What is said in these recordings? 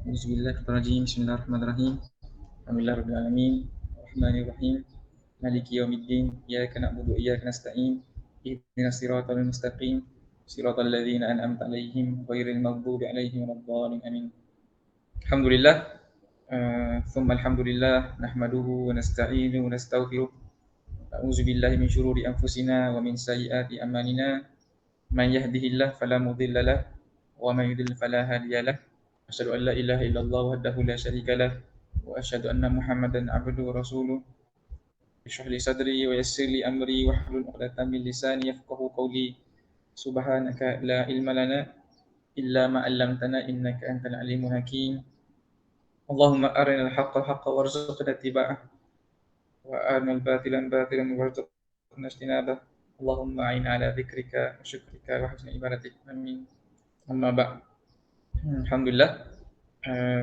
Bismillahirrahmanirrahim. Bismillahirrahmanirrahim. Alhamdulillahirabbil alamin. Arrahmanirrahim. Maliki yaumiddin. Iyyaka na'budu wa iyyaka nasta'in. Ihdinas siratal mustaqim. Siratal ladzina an'amta 'alaihim ghairil maghdubi 'alaihim waladdallin. Amin. Alhamdulillah. Thumma alhamdulillah nahmaduhu wa nasta'inuhu wa nastaghfiruh. A'udzu billahi min syururi anfusina wa min sayyiati a'malina. Man yahdihillahu fala mudilla lahu wa man yudlil fala hadiya lahu. Asyhadu an la ilaha illallah wahdahu la syarika lah wa asyhadu anna Muhammadan abduhu wa rasuluh. Ishrah li sadri wa yassir li amri wahlul 'uqdatam min lisani yafqahu qawli. Subhanaka la ilma lana illa ma 'allamtana innaka antal alimul hakim. Allahumma arinal haqqa haqqan warzuqna ittiba'ah wa arinal batilan batilan warzuqna ijtinabah. Allahumma a'inna ala dzikrika wa syukrika wa husni ibadatik. Amin. Amma ba'd. Alhamdulillah.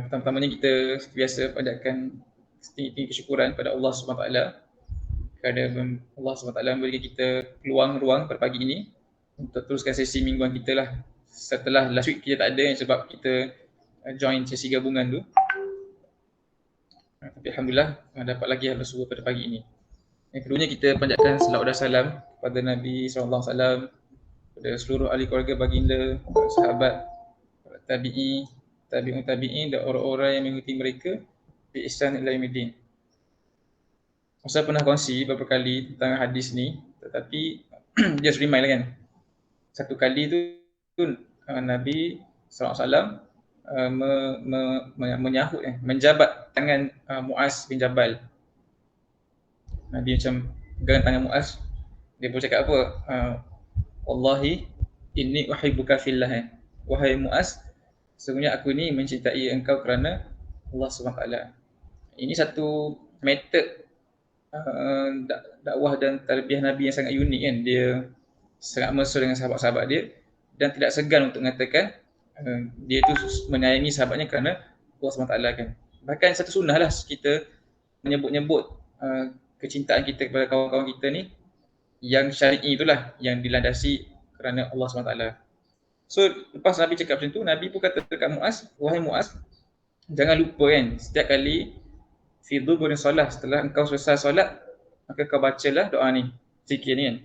Pertama-tamanya kita seperti biasa panjatkan setinggi-tinggi kesyukuran pada Allah SWT kerana Allah SWT memberikan kita peluang ruang pada pagi ini untuk teruskan sesi mingguan kita lah. Setelah last week kita tak ada sebab kita join sesi gabungan tu. Tapi Alhamdulillah dapat lagi Allah suruh pada pagi ini. Yang keduanya kita panjatkan selawat dan salam kepada Nabi SAW, kepada seluruh ahli keluarga baginda, kepada sahabat, kepada tabi'i, tabi'un tabi'in dan orang-orang yang mengikuti mereka bi ihsan ila yaumiddin. Saya pernah kongsi beberapa kali tentang hadis ni, tetapi just remind lah kan. Satu kali tu Nabi SAW menyahut menjabat tangan Muaz bin Jabal. Nabi macam pegang tangan Muaz, dia pun cakap apa? Wallahi inni uhibbuka fillah. Wahai Muaz, sesungguhnya aku ni mencintai engkau kerana Allah SWT. Ini satu metod dakwah dan tarbiyah Nabi yang sangat unik kan. Dia sangat mesra dengan sahabat-sahabat dia dan tidak segan untuk mengatakan dia tu menyayangi sahabatnya kerana Allah SWT kan. Bahkan satu sunnah lah kita menyebut-nyebut kecintaan kita kepada kawan-kawan kita ni yang syar'i itulah yang dilandasi kerana Allah SWT. So lepas Nabi cakap macam tu, Nabi pun kata dekat Muaz, wahai Muaz, jangan lupa kan, setiap kali fi dhuburin solat, setelah engkau selesai solat, maka kau bacalah doa ni, zikir ni kan,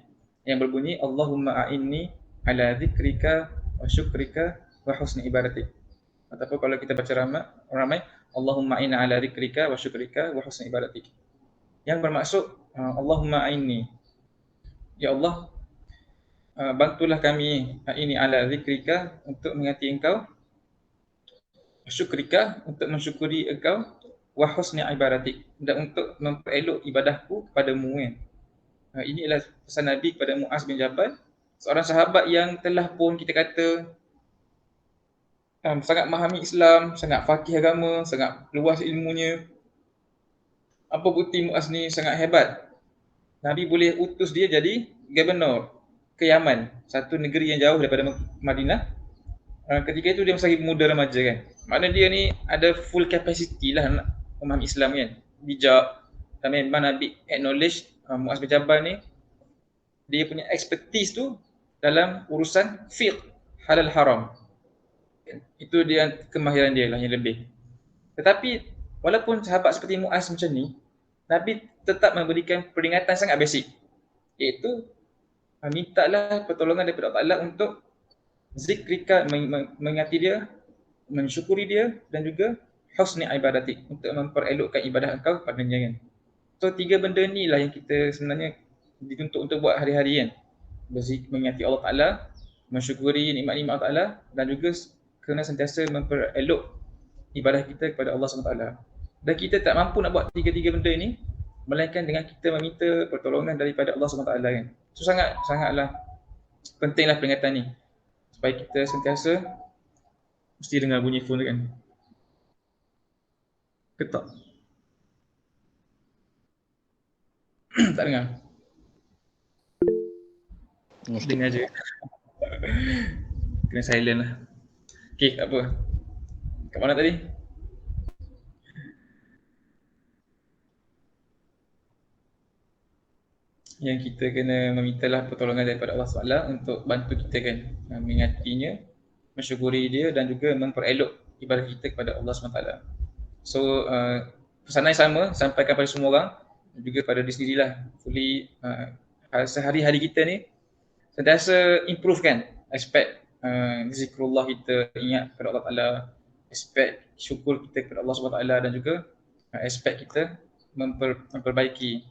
yang berbunyi Allahumma a'inni ala dzikrika wa syukrika wa husni ibadatik. Ataupun kalau kita baca ramai Allahumma a'inna ala dzikrika wa syukrika wa husni ibadatik. Yang bermaksud Allahumma a'inni, ya Allah, bantulah kami ini ala zikrika, untuk mengingati engkau, syukrika, untuk mensyukuri engkau, wa husni ibadatik, dan untuk memperelok ibadahku kepadamu kan. Ini adalah pesan Nabi kepada Muaz bin Jabal, seorang sahabat yang telah pun kita kata sangat memahami Islam, sangat faqih agama, sangat luas ilmunya. Apa bukti Muaz ni sangat hebat? Nabi boleh utus dia jadi gubernur ke Yaman, satu negeri yang jauh daripada Madinah. Ketika itu dia masih muda remaja kan. Maknanya dia ni ada full capacity lah nak memahami Islam kan. Bijak. Dan memang Nabi acknowledge Muaz bin Jabal ni, dia punya expertise tu dalam urusan fiqh halal haram. Itu dia kemahiran dia lah yang lebih. Tetapi walaupun sahabat seperti Muaz macam ni, Nabi tetap memberikan peringatan sangat basic, iaitu mintalah pertolongan daripada Allah Ta'ala untuk zikrika, mengingati dia, mensyukuri dia, dan juga husni ibadatik, untuk memperelokkan ibadah engkau padanya kan. So 3 benda ni lah yang kita sebenarnya dituntut untuk buat hari-hari kan. Mengingati Allah Ta'ala, mensyukuri nikmat-nikmat Allah Ta'ala, dan juga kena sentiasa memperelok ibadah kita kepada Allah SWT. Dan kita tak mampu nak buat 3 benda ini melainkan dengan kita meminta pertolongan daripada Allah SWT kan. So sangatlah pentinglah peringatan ni supaya kita sentiasa mesti dengar bunyi phone tu kan. Ketak. Tak dengar. Dengar je. Kena silent lah. Okay, tak apa. Kat mana tadi? Yang kita kena memintalah pertolongan daripada Allah SWT untuk bantu kita kan, mengingatinya, mensyukuri dia, dan juga memperelok ibadah kita kepada Allah SWT. So pesanan yang sama sampaikan pada semua orang, juga pada diri sendirilah. Fully sehari-hari kita ni sentiasa improve kan aspek zikrullah kita, ingat kepada Allah Ta'ala, aspek syukur kita kepada Allah SWT, dan juga aspek kita memperbaiki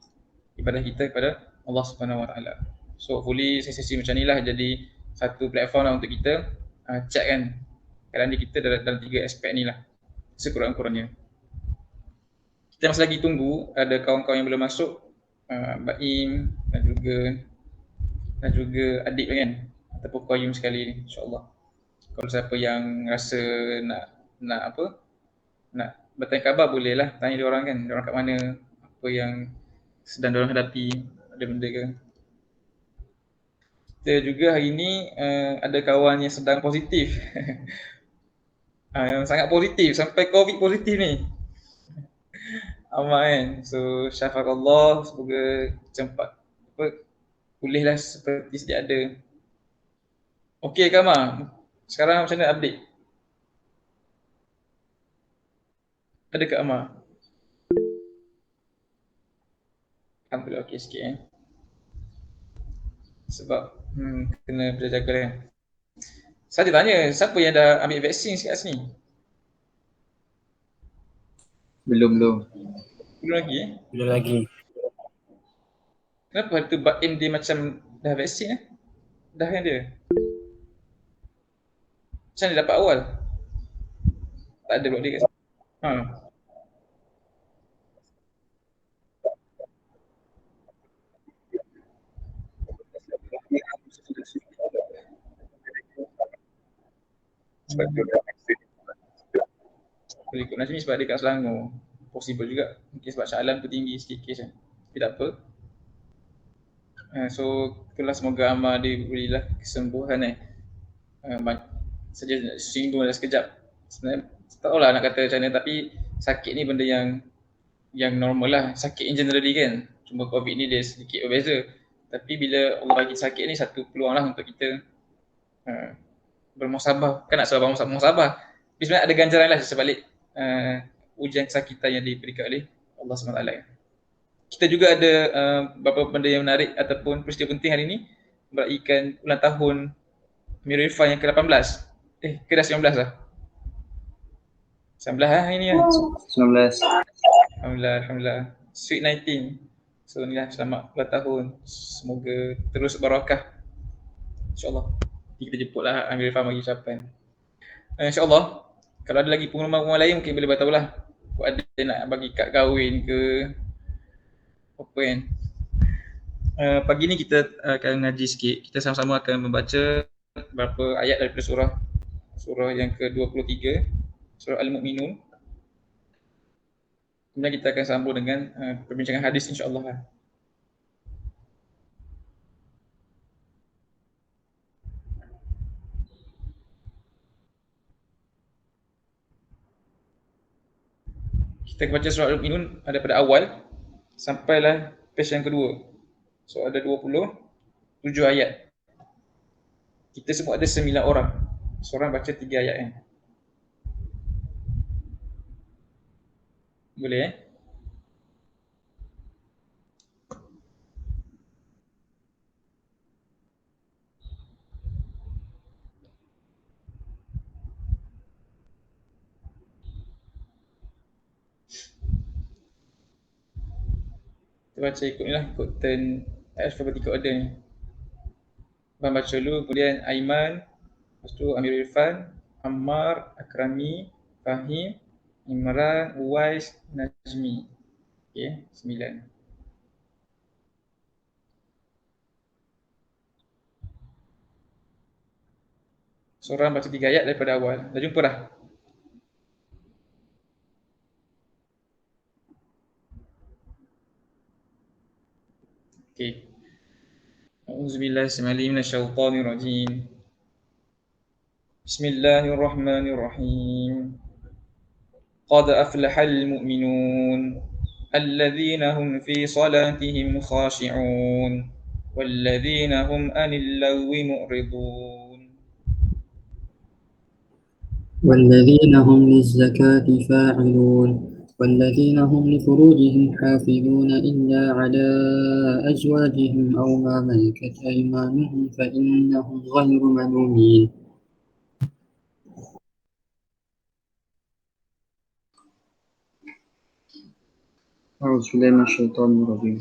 ibadah kita kepada Allah Subhanahu Wa Taala. So hopefully sesi macam ni lah jadi satu platform lah untuk kita check kan keadaan diri kita dalam 3 aspek ni lah sekurang-kurangnya. Kita masih lagi tunggu ada kawan-kawan yang belum masuk, Baim dan juga adik kan, ataupun Qayyum sekali ni, insyaAllah. Kalau siapa yang rasa nak bertanya khabar, boleh lah tanya diorang kan, diorang kat mana, apa yang sedang diorang hadapi, ada benda ke. Kita juga hari ni ada kawan yang sedang positif. Yang sangat positif, sampai COVID positif ni. Amat kan. So syafakallah, semoga cepat pulihlah seperti sedia ada. Okey Kak Amar, sekarang macam mana update? Ada Kak Amar? Alhamdulillah okey sikit sebab kena berjaga kan. Saya tanya, siapa yang dah ambil vaksin kat sini? Belum lagi Belum lagi. Kenapa tu Baim dia macam dah vaksin Dah kan dia? Macam dia dapat awal? Tak ada blok dia kat sini. Boleh ikut Najmi sebab dia kat Selangor. Possible juga. Mungkin sebab Shah Alam tu tinggi sikit kes kan. Tapi tak apa. So itulah, semoga Amar diberilah kesembuhan saja singgung dah sekejap. Sebenarnya tak tahulah nak kata macam mana, tapi sakit ni benda yang normal lah. Sakit in generally kan. Cuma COVID ni dia sedikit berbeza. Tapi bila Allah bagi sakit ni, satu peluang lah untuk kita bermuhasabah. Kan nak sabar muhasabah. Tapi sebenarnya ada ganjaran lah sebalik ujian kesakitan yang diberikan oleh Allah SWT. Kita juga ada beberapa benda yang menarik ataupun peristiwa penting hari ini, meraihkan ulang tahun Amirul Irfan yang ke-18. Ke dah 19 lah? 19 lah hari ni kan? 19. Alhamdulillah. Sweet 19. So ni lah, selamat ulang tahun. Semoga terus barakah. InsyaAllah. Kita jemput lah Amirul Irfan bagi ucapan. InsyaAllah. Kalau ada lagi pengumuman lain mungkin boleh beritahu lah. Ada nak bagi kad kahwin ke apa kan. Pagi ni kita akan ngaji sikit. Kita sama-sama akan membaca beberapa ayat daripada surah yang ke-23, surah Al-Mu'minun. Kemudian kita akan sambung dengan perbincangan hadis insya-Allah. Kita baca surah Al-Mu'minun daripada awal sampailah page yang kedua. So ada 27 ayat. Kita semua ada 9 orang. Seorang baca 3 ayat kan. Boleh Kita baca ikut ni lah, ikut turn alphabetic order ni. Abang baca dulu, kemudian Aiman, lepas tu Amirul Irfan, Ammar, Akrami, Fahim, Imran, Uwais, Najmi. Okay, 9. Seorang baca 3 ayat daripada awal. Dah jumpa dah? Okay. A'udzubillahi minasyaitonir rajim. Bismillahirrahmanirrahim. Qad aflahal mu'minun alladzina hum fi salatihim khashi'un walladzina hum 'anil lagwi mu'ridun. والذين هم للزكاة فاعلون والذين هم لفروجهم حافظون إلا على أزواجهم أو ما ملكت أيمانهم فإنهم غير ملومين. أعوذ بالله من الشيطان الرجيم.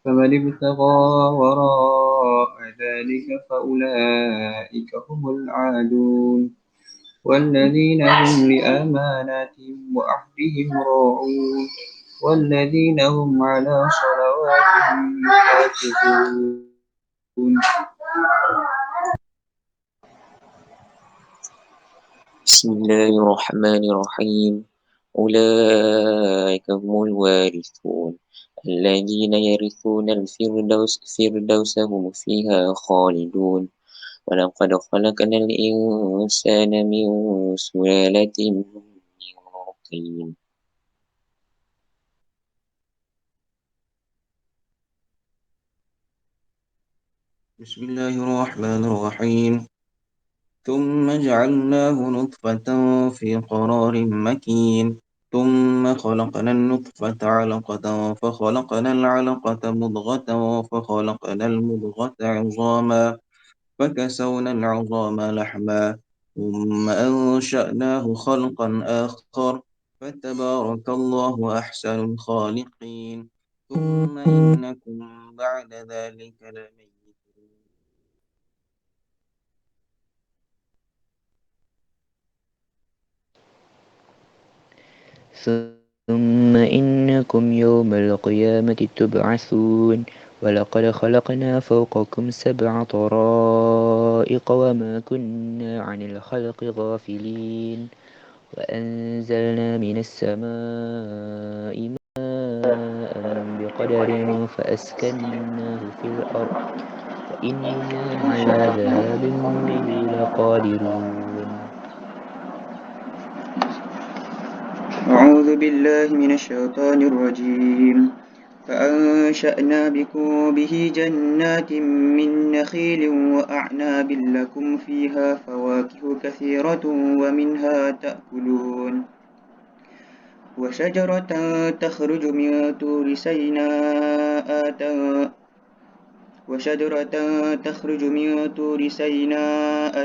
فمن ابتغى وراء ذلك فأولئك هم العادون والذين هم لأماناتهم وعهدهم راعون والذين هم على صلواتهم يحافظون. بسم الله الرحمن الرحيم. أولئك هم الوارثون الذين يرثون الفردوس هم فيها خالدون. ولقد خلقنا الإنسان من سلالة من طين. بسم الله الرحمن الرحيم. ثم جعلناه نطفة في قرار مكين ثم خلقنا النطفة علقة فخلقنا العلقة مضغة فخلقنا المضغة عظاما فكسونا العظام لحما ثم أنشأناه خلقا آخر فتبارك الله أحسن الخالقين. ثم إنكم بعد ذلك لميتون. ثم إنكم يوم القيامة تبعثون ولقد خلقنا فوقكم 7 طرائق وما كنا عن الخلق غافلين وأنزلنا من السماء ماء بقدر فأسكناه في الأرض وإنا على ذهاب به لقادرون. أعوذ بالله من الشيطان الرجيم. فأنشأنا بكم به جنات من نخيل وأعناب لكم فيها فواكه كثيرة ومنها تأكلون وشجرة تخرج من طور سيناء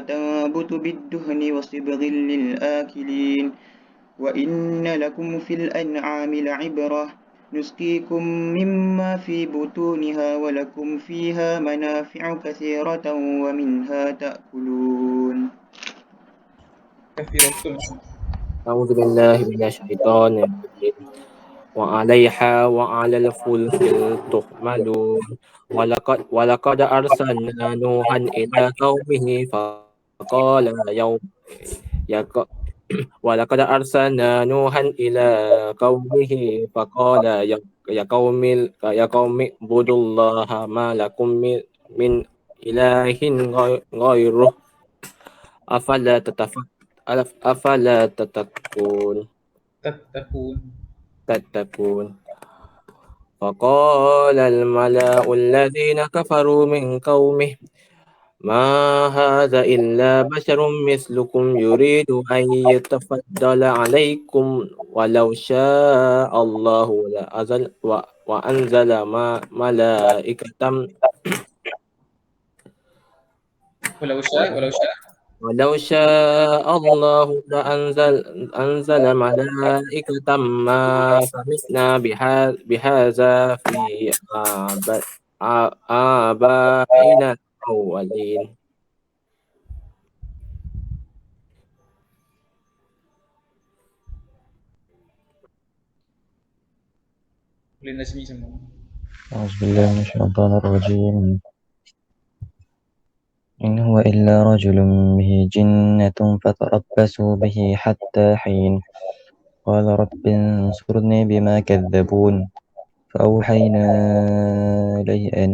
تنبت بالدهن وصبغ للآكلين وإن لكم في الأنعام لعبرة نسقيكم مما في بطونها ولكم فيها منافع كثيرة ومنها تأكلون. كثيرة. أعوذ بالله من الشيطان الرجيم. وعليها وعلى الفلك تحملون ولقد أرسلنا نوحا إلى قومه فقال يا ق- ولقد أرسلنا نوحا إلى قومه فقال يا قوم اعبدوا الله ما لكم من إله غيره أفلا تتقون. فقال الملأ الذين كفروا من قومه ما هذا إلا بشر مثلكم يريد أن يتفضل عليكم ولو وأنزل ملائكة ولو شاء الله أنزل ملائكة ما سمعنا بهذا في آبائنا الأولين. أعوذ بالله من الشيطان الرجيم. إن هو إلا رجل به جنة فتربصوا به حتى حين. قال رب انصرني بما كذبون. فأوحينا إليه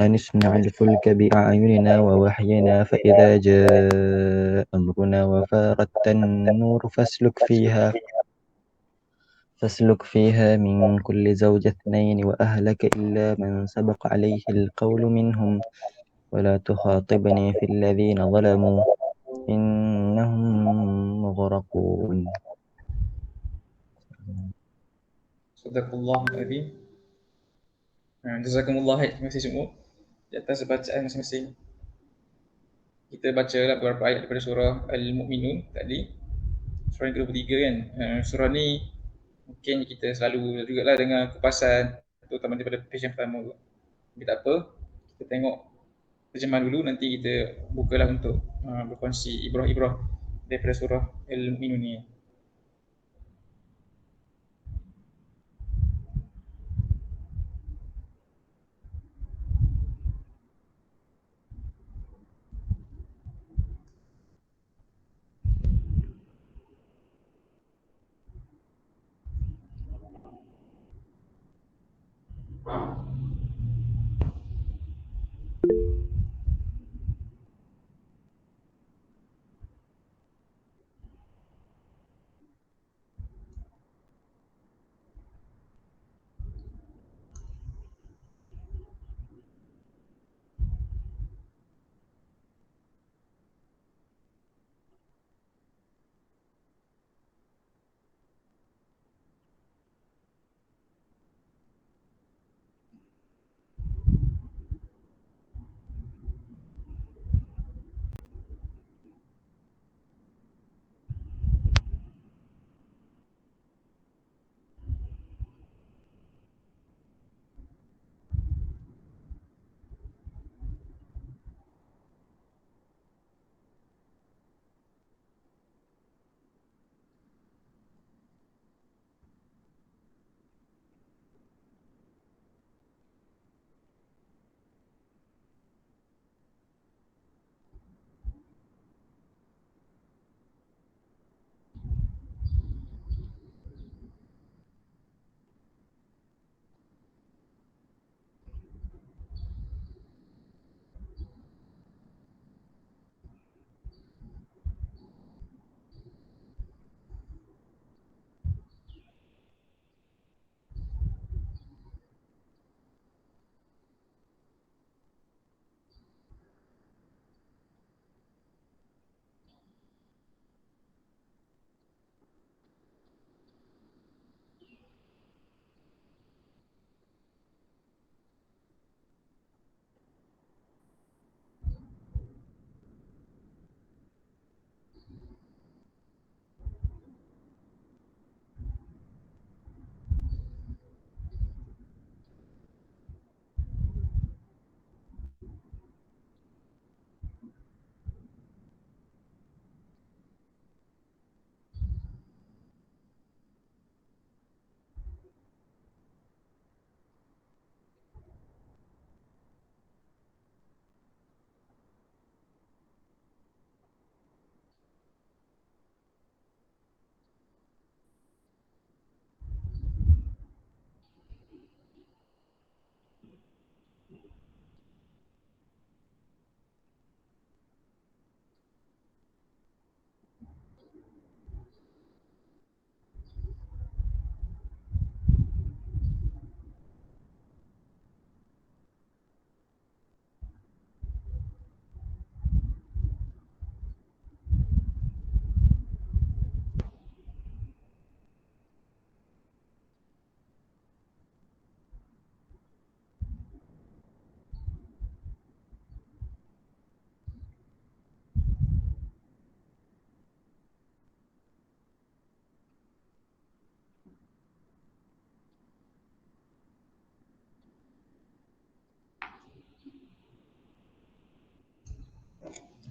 أن اصنع الفلك بأعيننا ووحينا فإذا جاء أمرنا وفارت النور فاسلك فيها من كل زوج 2 وأهلك إلا من سبق عليه القول منهم ولا تخاطبني في الذين ظلموا إنهم مغرقون. Sadaqallahu al-azim. Jazakumullah khair. Terima kasih semua di atas bacaan masing-masing. Kita bacalah beberapa ayat daripada surah Al-Mu'minun tadi. Surah yang ke-23 kan. Surah ni mungkin kita selalu jugalah dengar kupasan, terutama daripada page yang pertama tu. Tapi tak apa, kita tengok terjemah dulu, nanti kita bukalah untuk berkongsi ibrah-ibrah daripada surah Al-Mu'minun ni.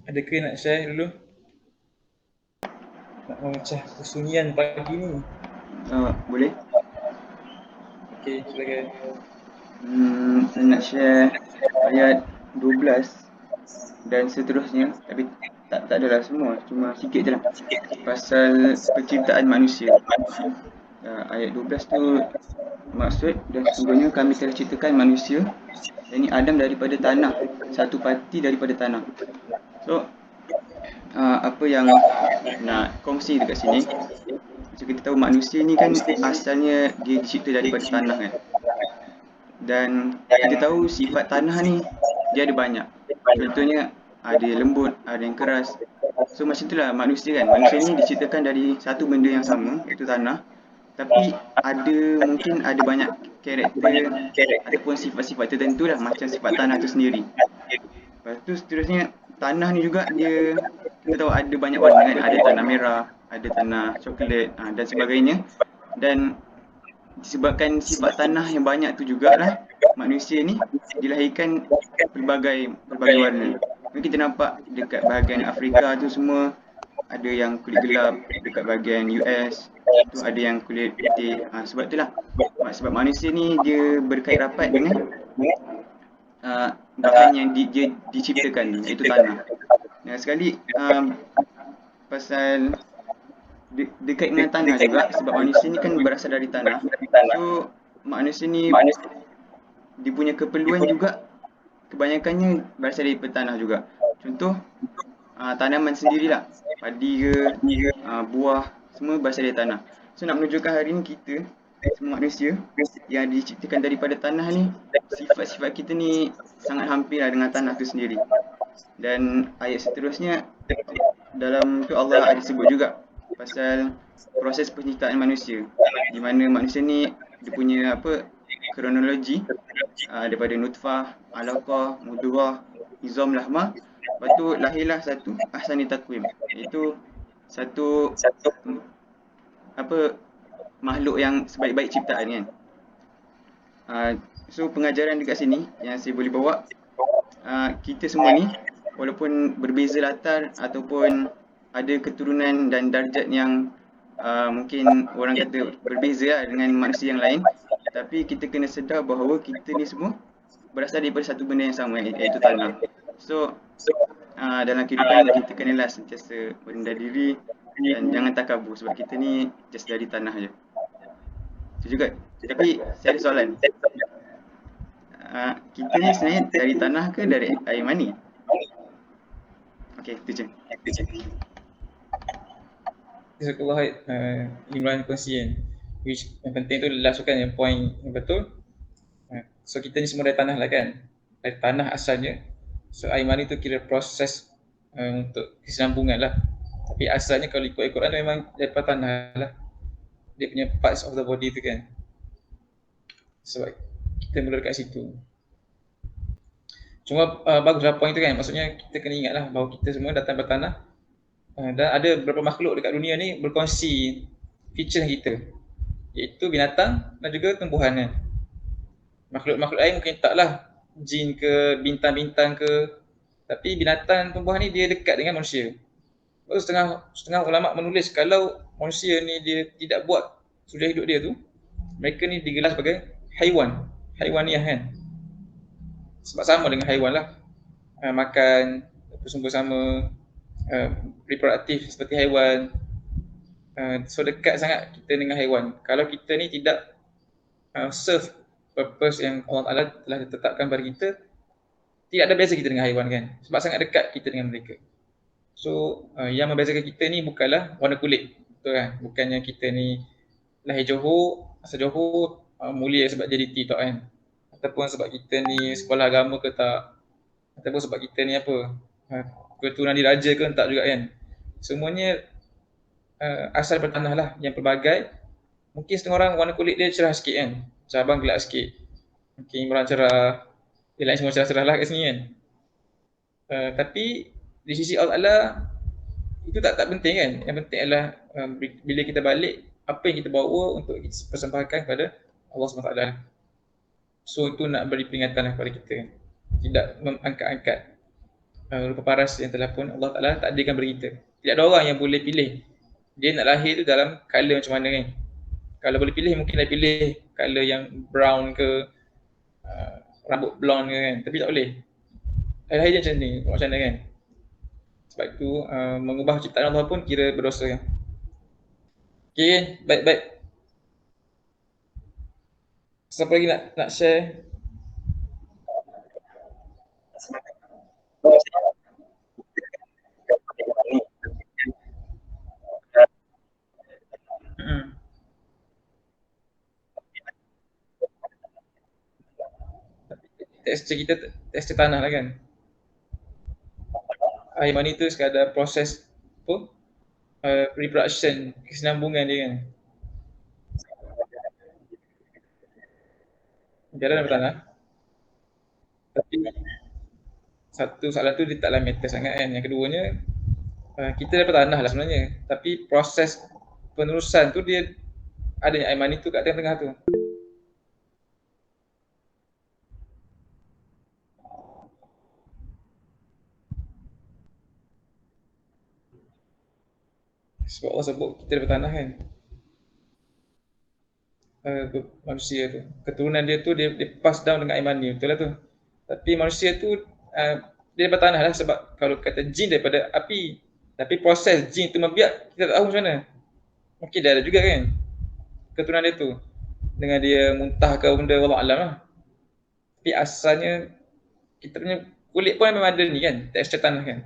Adakah nak share dulu? Nak memecah kesunyian pagi ni. Boleh? Okey, silakan. Saya nak share ayat 12 dan seterusnya, tapi tak adalah semua, cuma sikit je lah. Pasal penciptaan manusia. Ayat 12 tu maksud, dan sesungguhnya kami telah ciptakan manusia, yakni Adam daripada tanah, satu parti daripada tanah. So, apa yang nak kongsi dekat sini, macam kita tahu manusia ni kan asalnya dia dicipta daripada tanah kan. Dan kita tahu sifat tanah ni dia ada banyak. Contohnya ada lembut, ada yang keras. So macam itulah manusia kan. Manusia ni diciptakan dari satu benda yang sama, iaitu tanah. Tapi mungkin ada banyak karakter ataupun sifat-sifat tertentu lah, macam sifat tanah tu sendiri. Lepas tu seterusnya, tanah ni juga kita tahu ada banyak warna kan. Ada tanah merah, ada tanah coklat dan sebagainya. Dan disebabkan sifat tanah yang banyak tu jugalah manusia ni dilahirkan pelbagai warna. Mungkin kita nampak dekat bahagian Afrika tu semua ada yang kulit gelap, dekat bahagian US tu ada yang kulit putih. Sebab itulah, sebab manusia ni dia berkait rapat dengan bahan yang dia diciptakan, iaitu tanah. Dan sekali pasal dekat dengan tanah juga, sebab manusia ni kan berasal dari tanah. So manusia ni dia punya keperluan juga kebanyakannya berasal dari tanah juga. Contoh tanaman sendirilah, padi ke, buah, semua berasal dari tanah. So nak menunjukkan hari ni kita semua manusia yang diciptakan daripada tanah ni, sifat-sifat kita ni sangat hampir lah dengan tanah tu sendiri. Dan ayat seterusnya dalam tu Allah ada sebut juga pasal proses penciptaan manusia, di mana manusia ni dia punya kronologi daripada nutfah, alaqah, mudghah, izam, lahmah. Lepas tu lahirlah satu ahsani taqwim, iaitu satu makhluk yang sebaik-baik ciptaan kan. So pengajaran dekat sini yang saya boleh bawa, kita semua ni walaupun berbeza latar ataupun ada keturunan dan darjat yang mungkin orang kata berbeza lah dengan manusia yang lain, tapi kita kena sedar bahawa kita ni semua berasal daripada satu benda yang sama, iaitu tanah. So dalam kehidupan kita kenalah sentiasa merendah diri dan jangan takabur, sebab kita ni just dari tanah je. Itu juga. Tapi saya ada soalan. Kita ni sebenarnya dari tanah ke dari air mani? Okey, itu je. Jazakallah Imran kongsi kan. Which yang penting tu last kan, yang point yang betul. So kita ni semua dari tanah lah kan. Dari tanah asalnya. So air mani tu kira proses untuk kesinambungan lah. Tapi asalnya kalau ikut Al-Quran memang daripada tanah lah. Dia punya parts of the body tu kan. Sebab kita mula dekat situ. Cuma baguslah point tu kan. Maksudnya kita kena ingat lah bahawa kita semua datang dari tanah. Dan ada beberapa makhluk dekat dunia ni berkongsi feature kita, iaitu binatang dan juga tumbuhan kan. Makhluk-makhluk lain mungkin taklah jin ke, bintang-bintang ke, tapi binatang tumbuhan ni dia dekat dengan manusia. Baru setengah ulama menulis kalau manusia ni dia tidak buat sudah hidup dia tu, mereka ni digelar sebagai haywaniah kan. Sebab sama dengan haiwan lah, makan, bersumber sama, reproduktif seperti haiwan. So dekat sangat kita dengan haiwan. Kalau kita ni tidak serve purpose yang Allah Ta'ala telah ditetapkan bagi kita, tidak ada beza kita dengan haiwan kan. Sebab sangat dekat kita dengan mereka. So yang membezakan kita ni bukanlah warna kulit, betul kan? Bukannya kita ni lahir Johor, asal Johor, mulia sebab JDT tak kan. Ataupun sebab kita ni sekolah agama ke tak. Ataupun sebab kita ni keturunan diraja ke tak juga kan. Semuanya asal bertanah lah yang pelbagai. Mungkin setengah orang warna kulit dia cerah sikit kan, cabang gelap sikit. Mungkin orang cerah, dia lain semua cerah-cerah lah kat sini kan. Tapi di sisi Allah itu tak penting kan. Yang penting adalah bila kita balik, apa yang kita bawa untuk kita persembahkan kepada Allah SWT. So itu nak beri peringatan lah kepada kita kan. Tidak mengangkat-angkat rupa paras yang telah pun Allah Ta'ala takdirkan bagi kita. Tidak ada orang yang boleh pilih dia nak lahir tu dalam colour macam mana kan. Kalau boleh pilih mungkin dah pilih colour yang brown ke, rambut blonde ke kan. Tapi tak boleh. Lahir dia macam ni, macam mana kan. Sebab itu mengubah ciptaan Allah pun kira berdosa kan. Okay kan, baik-baik. Siapa lagi nak share? Tekstur kita tekstur tanah lah kan. Air mani tu sekadar proses reproduction, kesinambungan dia kan. Udara dan bertanah. Tapi satu soalan tu dia taklah matter sangat kan. Yang keduanya, kita dapat tanah lah sebenarnya. Tapi proses penerusan tu dia adanya air mani tu kat tengah-tengah tu. Sebab Allah sebut kita dapat tanah kan. Manusia tu, keturunan dia tu dia pass down dengan air mani, betul lah tu. Tapi manusia tu dia dapat tanah lah, sebab kalau kata jin daripada api, tapi proses jin tu membiak kita tak tahu macam mana. Mungkin dia ada juga kan keturunan dia tu, dengan dia muntah ke benda, wallahu alam lah. Tapi asalnya kita punya kulit pun memang ada ni kan, tekstur tanah kan.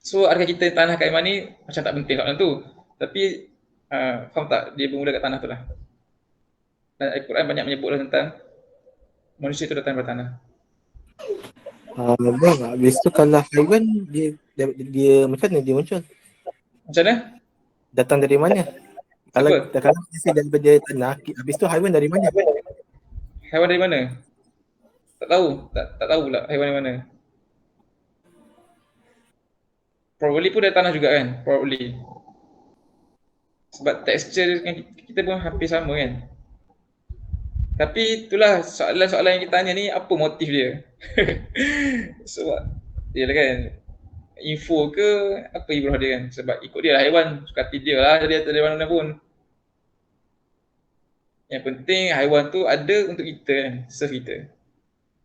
So adakah kita tanah kat air mani macam tak penting soalan tu. Tapi faham tak, dia bermula kat tanah tu lah. Dan Al-Quran banyak menyebutlah tentang manusia tu datang dari tanah. Bang, habis tu kalau haiwan dia macam mana dia muncul? Macam mana? Datang dari mana? Kalau dia daripada tanah, habis tu haiwan dari mana? Haiwan dari mana? Tak tahu. Tak tahu pula haiwan dari mana. Probably pun dari tanah juga kan? Probably. Sebab tekstur kita pun hampir sama kan? Tapi itulah soalan-soalan yang kita tanya ni, apa motif dia? Sebab dia lah kan, info ke apa ibrah dia kan? Sebab ikut dia lah haiwan, suka hati dia lah, dia dari mana pun. Yang penting haiwan tu ada untuk kita kan, serve kita.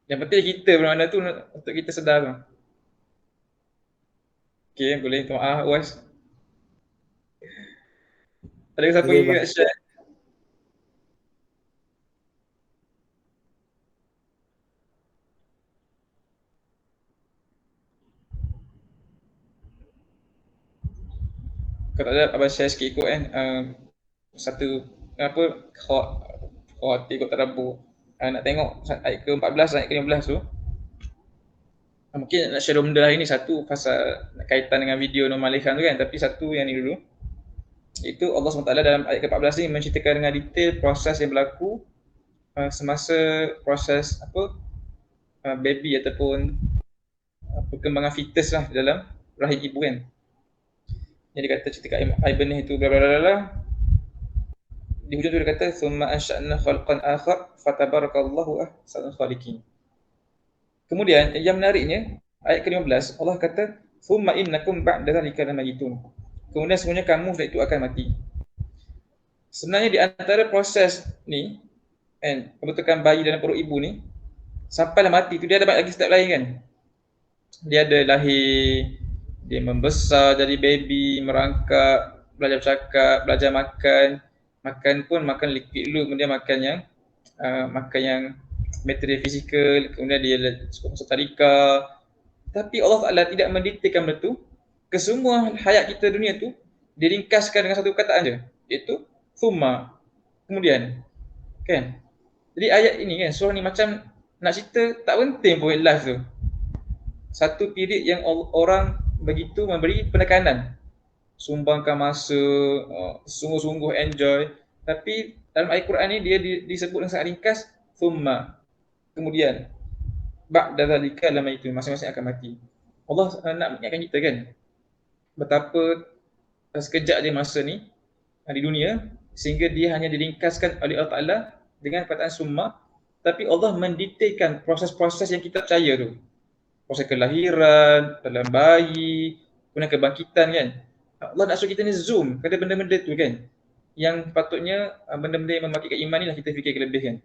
Yang penting kita bermana tu untuk kita sedar lah. Okay, boleh, minta maaf Uwas. Ada siapa lagi nak share? Kalau tak ada, abang share sikit ikut kan. Satu khawatir kot tadabbur. Nak tengok ayat ke-14 dan ayat ke-15 tu. Mungkin nak share dua benda hari ni. Satu pasal kaitan dengan video normalikan tu kan. Tapi satu yang ni dulu. Itu Allah SWT dalam ayat ke-14 ni menceritakan dengan detail proses yang berlaku semasa proses baby ataupun perkembangan fetus lah dalam rahim ibu kan. Jadi kata cerita air benih itu bla bla bla bla. Di hujung tu dia kata summa ansha'na khalqan akhar fatabarakallahu ahsanul khaliqin. Kemudian yang menariknya ayat ke-15 Allah kata summa innakum ba'da dzalika lamayitun. Kemudian semuanya kamu setelah itu akan mati. Sebenarnya di antara proses ni kan, pembentukan bayi dalam perut ibu ni sampailah mati tu dia ada banyak lagi step lain kan. Dia ada lahir, dia membesar jadi baby, merangkak, belajar bercakap, belajar makan. Makan pun makan liquid dulu, kemudian makan yang material fizikal, kemudian dia masuk tadika. Tapi Allah Ta'ala tidak mendetailkan benda tu. Kesemua hayat kita dunia tu diringkaskan dengan satu perkataan je, iaitu thumma, kemudian kan. Jadi ayat ini kan, surah ni macam nak cerita tak penting pun life tu. Satu period yang orang begitu memberi penekanan, sumbangkan masa, sungguh-sungguh enjoy. Tapi dalam ayat Quran ni dia disebut dengan sangat ringkas, thumma, kemudian, ba'da dzalika lamayitun, masing-masing akan mati. Allah nak mengingatkan kita kan, betapa sekejap dia masa ni di dunia, sehingga dia hanya diringkaskan oleh Allah Ta'ala dengan perkataan summa. Tapi Allah mendetailkan proses-proses yang kita percaya tu, proses kelahiran, dalam bayi, kemudian kebangkitan kan. Allah nak suruh kita ni zoom kepada benda-benda tu kan, yang patutnya benda-benda yang membangkitkan iman ni lah kita fikir lebih kan.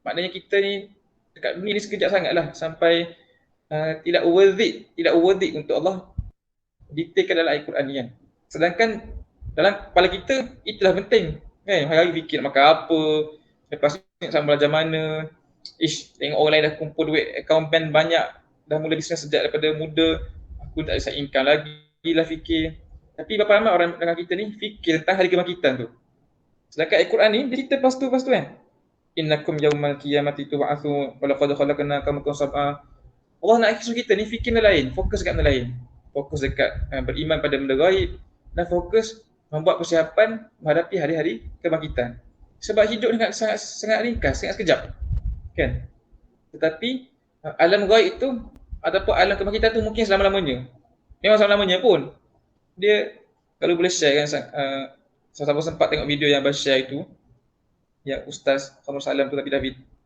Maknanya kita ni dekat dunia ni sekejap sangat lah, sampai tidak worth it untuk Allah detailkan dalam ayat Quran ni kan. Sedangkan dalam kepala kita itulah penting kan, hari-hari fikir nak makan apa, lepas ni nak sama belajar mana, tengok orang lain dah kumpul duit account bank banyak, dah mula bisnes sejak daripada muda, aku tak bisa income lagi lah fikir. Tapi berapa ramai orang dengan kita ni fikir tentang hari kebangkitan tu. Sedangkan ayat Quran ni dia cerita pastu kan. Innakum yaumal qiyamati tub'atsun wa laqad khalaqnakum sab'a. Allah nak suruh kita ni fikir benda lain, fokus kat benda lain. fokus dekat beriman pada benda gaib, dan fokus membuat persiapan menghadapi hari-hari kebangkitan. Sebab hidup ni sangat ringkas, sangat sekejap, kan? Tetapi alam gaib itu ataupun alam kebangkitan tu mungkin selama-lamanya. Memang selama-lamanya pun. Dia kalau boleh share kan, siapa sempat tengok video yang Abang share itu, yang Ustaz Khamar Salam tu, tapi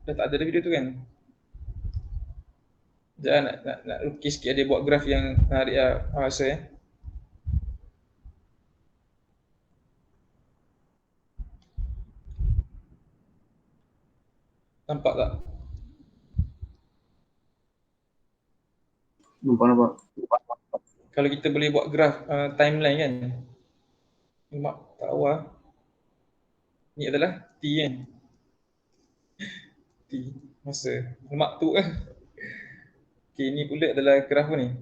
dah tak ada video tu kan. Jangan nak lukis sikit, dia buat graf yang menarik lah rasa Nampak tak? Nampak. Kalau kita boleh buat graf timeline kan. Mak tak tahu lah. Ni adalah T kan. T masa lemak tu kan. Okay, ni pula adalah graf ni.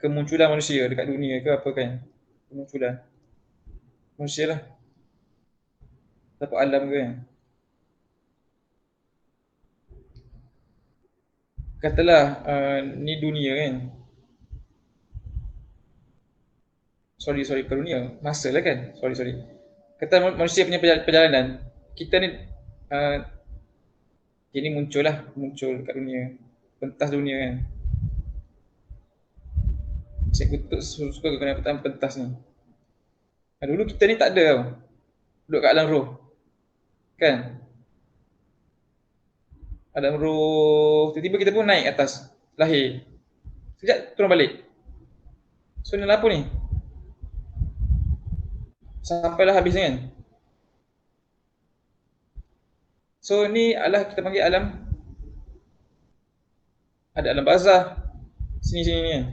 Kemunculan manusia dekat dunia ke apa kan. Kemunculan manusia lah. Dapat alam ke kan. Katalah ni dunia kan. Sorry ke dunia. Masa lah kan. Sorry. Kata manusia punya perjalanan. Kita ni ini muncul kat dunia. Pentas dunia kan. Saya kutuk suka guna perkataan pentas ni. Dulu kita ni tak ada tau. Duduk kat alam roh. Kan? Alam roh. Tiba-tiba kita pun naik atas. Lahir. Sekejap turun balik. So ni apa ni? Sampailah habis kan? So ni adalah kita panggil alam. Ada alam barzah. Sini-sini ni kan.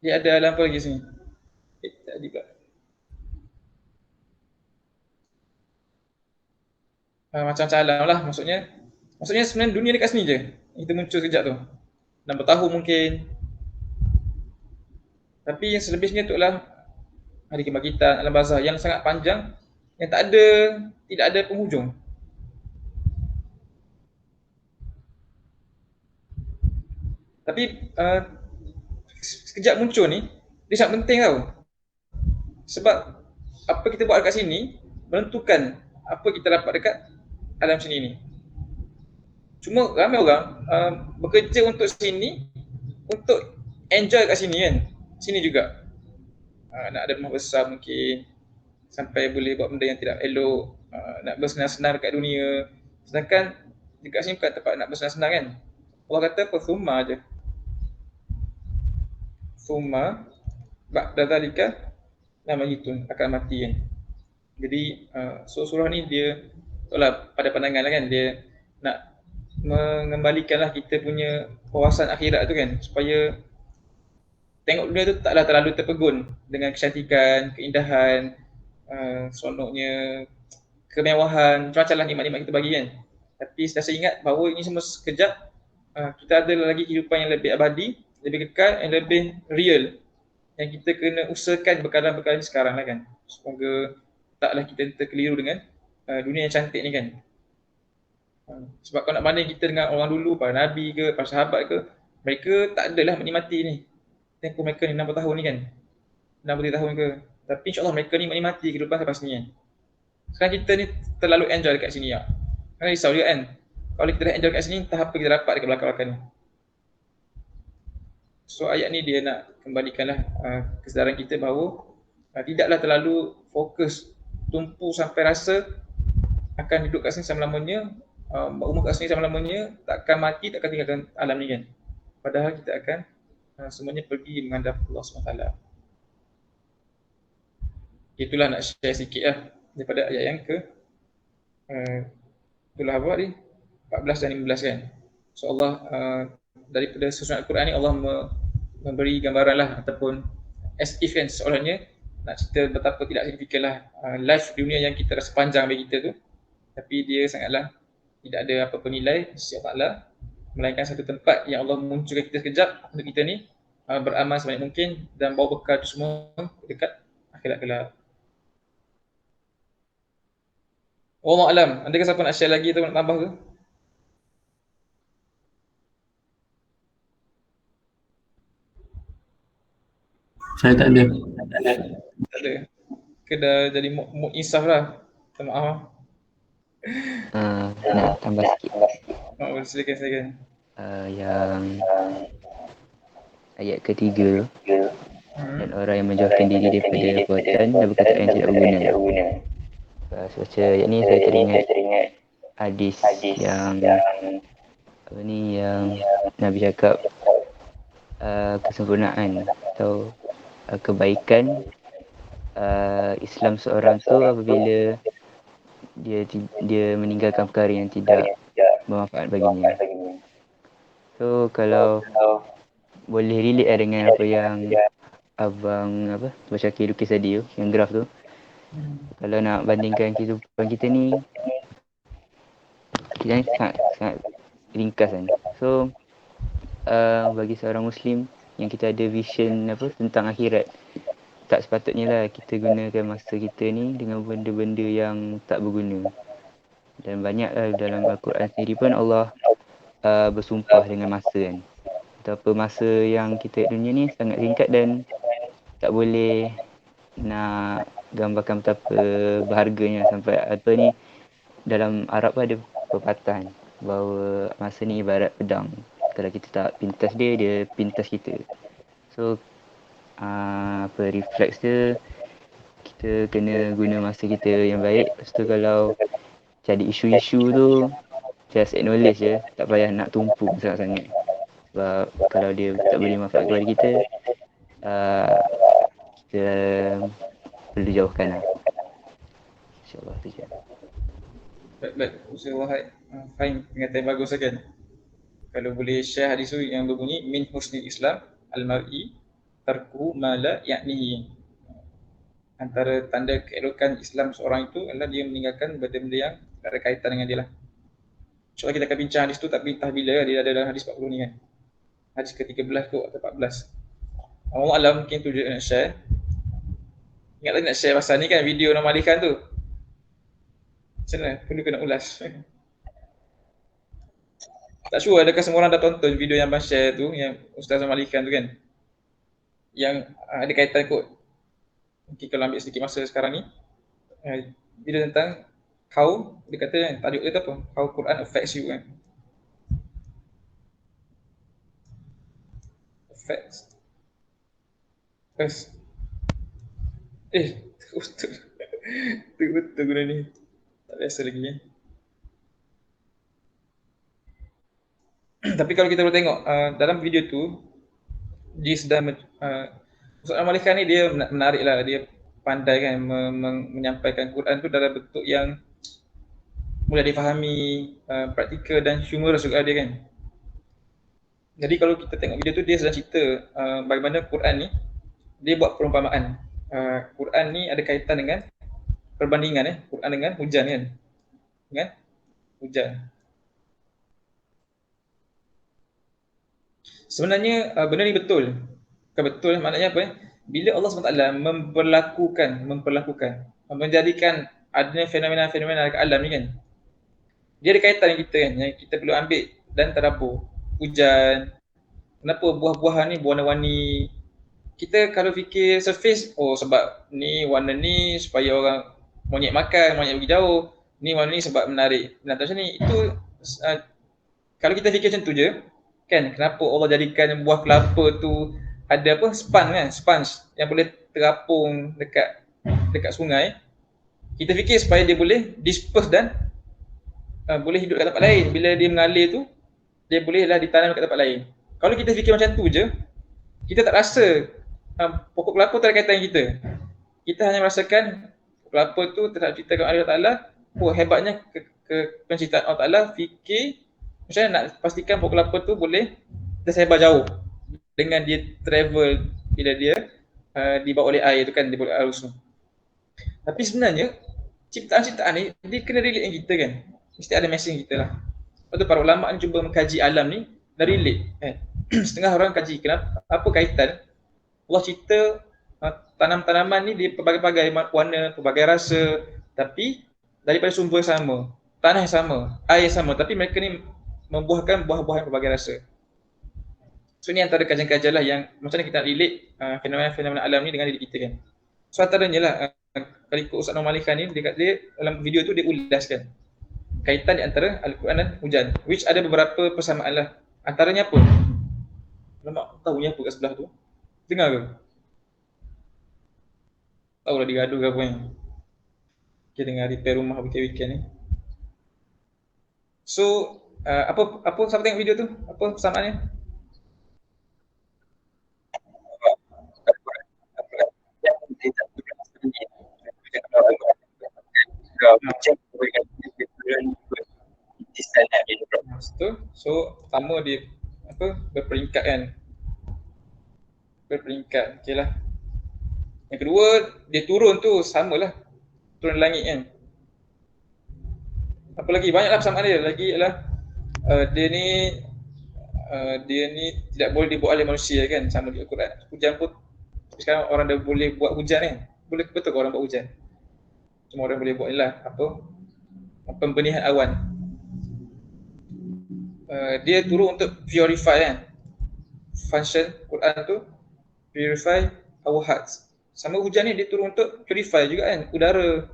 Dia ada alam apa lagi sini? Tak ada pula. Macam-macam alam lah maksudnya. Maksudnya sebenarnya dunia dekat sini je. Kita muncul sekejap tu. 60 tahun mungkin. Tapi yang selebihnya tu adalah hari kebangkitan, alam barzah yang sangat panjang, yang tidak ada penghujung. Tapi sekejap muncul ni, dia sangat penting tau. Sebab apa kita buat dekat sini menentukan apa kita dapat dekat alam sini ni. Cuma ramai orang bekerja untuk sini, untuk enjoy kat sini kan. Sini juga. Nak ada rumah besar mungkin, sampai boleh buat benda yang tidak elok, nak bersenang-senang dekat dunia. Sedangkan dekat sini bukan tempat nak bersenang-senang kan. Allah kata apa? Thumma je. Thumma ba'da dhalika lamayitun, akan mati kan. Jadi surah ni dia itulah pada pandangan lah kan, dia nak mengembalikanlah kita punya wawasan akhirat tu kan, supaya tengok dunia tu taklah terlalu terpegun dengan kecantikan, keindahan, seronoknya, kemewahan, macam-macam lah nikmat-nikmat kita bagi kan. Tapi sentiasa ingat bahawa ini semua sekejap. Kita ada lagi kehidupan yang lebih abadi, lebih kekal, yang lebih real, yang kita kena usahakan perkara-perkara ni sekarang lah kan. Semoga taklah kita terkeliru dengan dunia yang cantik ni kan. Sebab kalau nak banding kita dengan orang dulu, para Nabi ke, para sahabat ke, mereka tak adalah menikmati ni. Tempoh mereka ni 60 tahun ni kan. 63 tahun ke. Tapi insyaAllah mereka ni menikmati kehidupan lepas ni kan. Sekarang kita ni terlalu enjoy dekat sini ya. Jangan risau juga kan. Kalau kita dah enjoy dekat sini, entah apa kita dapat dekat belakang-belakang ni. So ayat ni dia nak kembalikanlah kesedaran kita bahawa tidaklah terlalu fokus, tumpu sampai rasa akan hidup kat sini selama-lamanya, umur kat sini selama-lamanya, takkan mati, takkan tinggalkan alam ni kan. Padahal kita akan semuanya pergi menghadap Allah SWT. Itulah nak share sikit lah daripada ayat yang ke itulah apa ni 14 dan 15 kan. So Allah daripada susunan Al-Quran ni Allah memberi gambaran lah, ataupun as if kan, seolahnya nak cerita betapa tidak signifikan lah life dunia yang kita rasa panjang bagi kita tu, tapi dia sangatlah tidak ada apa-apa nilai sisi Allah, melainkan satu tempat yang Allah munculkan kita sekejap untuk kita ni beramal sebanyak mungkin dan bawa bekal tu semua dekat akhirat kelak. Wallahu alam. Adakah siapa nak share lagi atau nak tambah ke? Saya tak ada. Tak ada. Ke dah jadi mood insaf lah. Minta maaf. Nak tambah sikit. Silakan. Yang ayat ketiga, dan orang yang menjauhkan diri daripada perbuatan dan perkataan yang tidak berguna. Baca ayat ni saya teringat hadis yang yang Nabi cakap kesempurnaan atau kebaikan Islam seorang tu apabila dia meninggalkan perkara yang tidak bermanfaat baginya. So kalau boleh relate dengan apa yang abang baca lukis tadi tu, yang graf tu. Kalau nak bandingkan kehidupan kita ni, kita ni sangat ringkas kan. So bagi seorang Muslim yang kita ada vision tentang akhirat, tak sepatutnya lah kita gunakan masa kita ni dengan benda-benda yang tak berguna. Dan banyaklah dalam Al-Quran sendiri pun Allah bersumpah dengan masa kan. Betapa masa yang kita dunia ni sangat singkat dan tak boleh nak gambarkan betapa berharganya. Sampai dalam Arab ada pepatah bahawa masa ni ibarat pedang. Kalau kita tak pintas dia pintas kita. So refleks dia, kita kena guna masa kita yang baik. Lepas tu kalau jadi isu-isu tu just acknowledge je, tak payah nak tumpuk sangat-sangat. Sebab kalau dia tak beri manfaat kepada kita, kita perlu jauhkan lah. InsyaAllah tu je. Baik. Ustaz Wahid, faham pengataan bagus kan? Kalau boleh share hadis tu yang berbunyi min husnil Islam al-mar'i tarku ma la ya'nihi. Antara tanda keelokan Islam seorang itu adalah dia meninggalkan benda-benda yang tak ada kaitan dengan dia lah. InsyaAllah kita akan bincang hadis tu, tapi entah bila dia ada dalam hadis 40 ni kan. Hadis ke-13 tu atau 14. Allah Alam mungkin tu je nak share. Ingat tadi nak share pasal ni kan, video Nama Ali Khan tu. Macam mana? Perlu kena ulas. Tak sure adakah semua orang dah tonton video yang abang share tu, yang Ustaz Nama Ali Khan tu kan. Yang ada kaitan kot. Mungkin kalau ambil sedikit masa sekarang ni. Video tentang how, dia kata kan, tajuk dia apa? How Quran affects you kan. Affects. Betul guna ni. Tak biasa lagi ya. Tapi kalau kita boleh tengok dalam video tu, dia sedang Ustaz Malik Khan ni dia menarik lah, dia pandai kan menyampaikan Quran tu dalam bentuk yang mudah difahami, praktikal dan humorous juga dia kan. Jadi kalau kita tengok video tu, dia sedang cerita bagaimana Quran ni dia buat perumpamaan. Quran ni ada kaitan dengan perbandingan Quran dengan hujan kan. Dengan hujan. Sebenarnya benda ni betul. Bukan betul, maknanya apa? Bila Allah SWT memperlakukan, menjadikan adanya fenomena-fenomena dekat alam ni kan, dia ada kaitan dengan kita kan, yang kita perlu ambil dan tadabbur. Hujan, kenapa buah-buahan ni berwarna-warni. Kita kalau fikir surface, sebab ni warna ni supaya orang monyet makan, monyet pergi jauh. Ni warna ni sebab menarik. Dan macam ni, itu kalau kita fikir macam tu je kan, kenapa Allah jadikan buah kelapa tu ada sponge yang boleh terapung dekat sungai. Kita fikir supaya dia boleh disperse dan boleh hidup kat tempat lain. Bila dia mengalir tu, dia bolehlah ditanam kat tempat lain. Kalau kita fikir macam tu je, kita tak rasa pokok kelapa tu ada kaitan dengan kita. Kita hanya merasakan kelapa tu terciptakan oleh Allah Ta'ala. Hebatnya penciptaan Allah Ta'ala fikir macam mana nak pastikan pokok kelapa tu boleh tersebar jauh dengan dia travel bila dia dibawa oleh air tu kan, dibawa oleh arus tu. Tapi sebenarnya ciptaan-ciptaan ni dia kena relate dengan kita kan. Mesti ada mesej kita lah. Lepas tu para ulama ni cuba mengkaji alam ni dan relate kan. Setengah orang kaji kenapa, apa kaitan Allah cipta tanam-tanaman ni dia pelbagai-bagai warna, pelbagai rasa, tapi daripada sumber sama, tanah yang sama, air sama, tapi mereka ni membuahkan buah-buah yang pelbagai rasa. So ni antara kajian-kajian lah yang macam mana kita nak relate fenomena alam ni dengan diri kita kan. So antaranya lah kalau ikut Ustaz Norman Ali Khan ni dia dalam video tu dia ulaskan kaitan di antara Al-Quran dan hujan, which ada beberapa persamaan lah. Antaranya apa? Nampak tahu ni apa kat sebelah tu? Dengar ke? Tahu lah dia gaduh ke apa ni. Kita dengar repair rumah weekend ni. So apa siapa tengok video tu? Apa persamaannya? Betul. So pertama dia berperingkat kan. Berperingkat. Okey lah. Yang kedua dia turun tu samalah. Turun langit kan. Apa lagi? Banyaklah persamaan dia. Lagi ialah dia ni tidak boleh dibuat oleh manusia kan, sama di Al-Quran. Hujan pun sekarang orang dah boleh buat hujan kan. Boleh betul ke orang buat hujan? Cuma orang boleh buat ialah pembenihan awan. Dia turun untuk purify kan. Function Quran tu purify our hearts. Sama hujan ni dia turun untuk purify juga kan udara.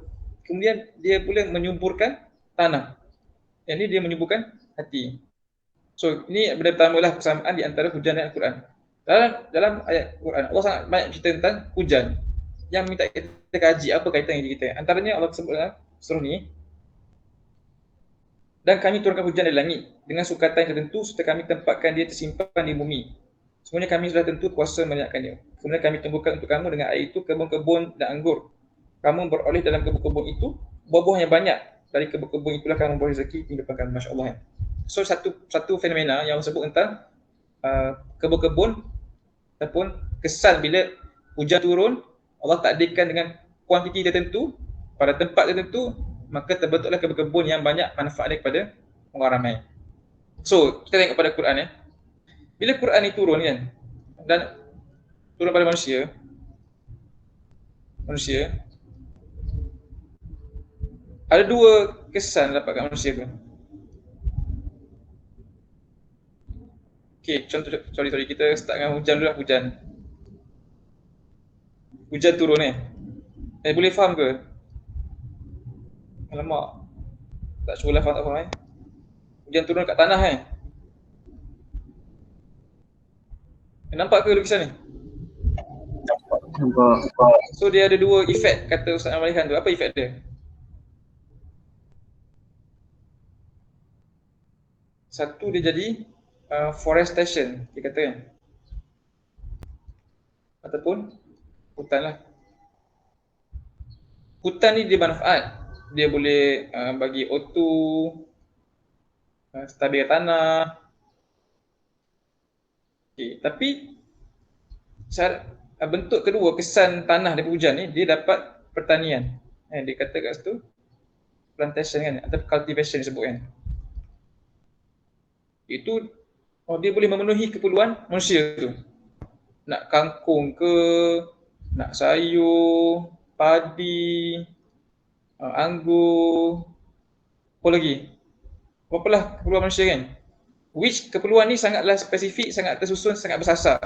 Kemudian dia boleh menyuburkan tanah. Yang ni dia menyuburkan hati. So ini benda pertama lah persamaan di antara hujan dan Al-Quran. Dalam ayat Quran Allah sangat banyak cerita tentang hujan. Yang minta kita kaji apa kaitan dengan kita. Antaranya Allah sebut dalam surah ni, dan kami turunkan hujan dari langit dengan sukatan yang tertentu serta kami tempatkan dia tersimpan di bumi. Semuanya kami sudah tentu kuasa menyelamatkan dia. Kemudian kami tumbuhkan untuk kamu dengan air itu kebun-kebun dan anggur. Kamu beroleh dalam kebun-kebun itu buah-buah yang banyak. Dari kebun-kebun itulah kamu beroleh rezeki di depan kami. Masya Allah. So satu fenomena yang sebut tentang kebun-kebun ataupun kesan bila hujan turun, Allah takdirkan dengan kuantiti tertentu pada tempat tertentu, maka terbentuklah kebun-kebun yang banyak manfaat daripada orang ramai. So kita tengok pada Quran ya. Bila Quran ni turun kan dan turun pada manusia ada dua kesan dapat kat manusia tu. Okey, contoh kita start dengan hujan dulu lah, hujan. Hujan turun boleh faham ke? Alamak. Tak sure lah faham tak faham Hujan turun kat tanah Nampak ke lukisan ni? Nampak. So dia ada dua efek kata Ustaz Norman Ali Khan tu. Apa efek dia? Satu dia jadi forestation, dia kata kan. Ataupun hutan lah. Hutan ni dia manfaat. Dia boleh bagi O2, stabil tanah. Okay. Tapi bentuk kedua kesan tanah daripada hujan ni dia dapat pertanian. Dia kata kat situ plantation kan atau cultivation disebut kan. Itu dia boleh memenuhi keperluan manusia tu. Nak kangkung ke, nak sayur, padi, anggur, apa lagi? Apalah keperluan manusia kan. Which keperluan ni sangatlah spesifik, sangat tersusun, sangat bersasar.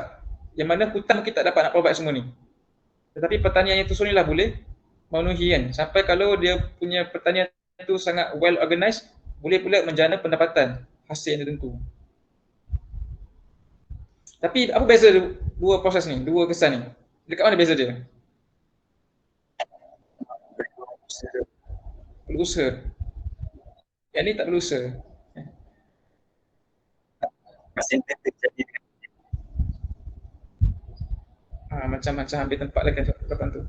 Yang mana hutan kita tak dapat nak provide semua ni. Tetapi pertanian yang tersusun ni lah boleh memenuhi kan. Sampai kalau dia punya pertanian tu sangat well organised, boleh pula menjana pendapatan hasil yang tertentu. Tapi apa beza dua proses ni, dua kesan ni? Dekat mana beza dia? Perlu usaha. Yang ni tak perlu usaha. Macam-macam ambil tempat lah kan tu.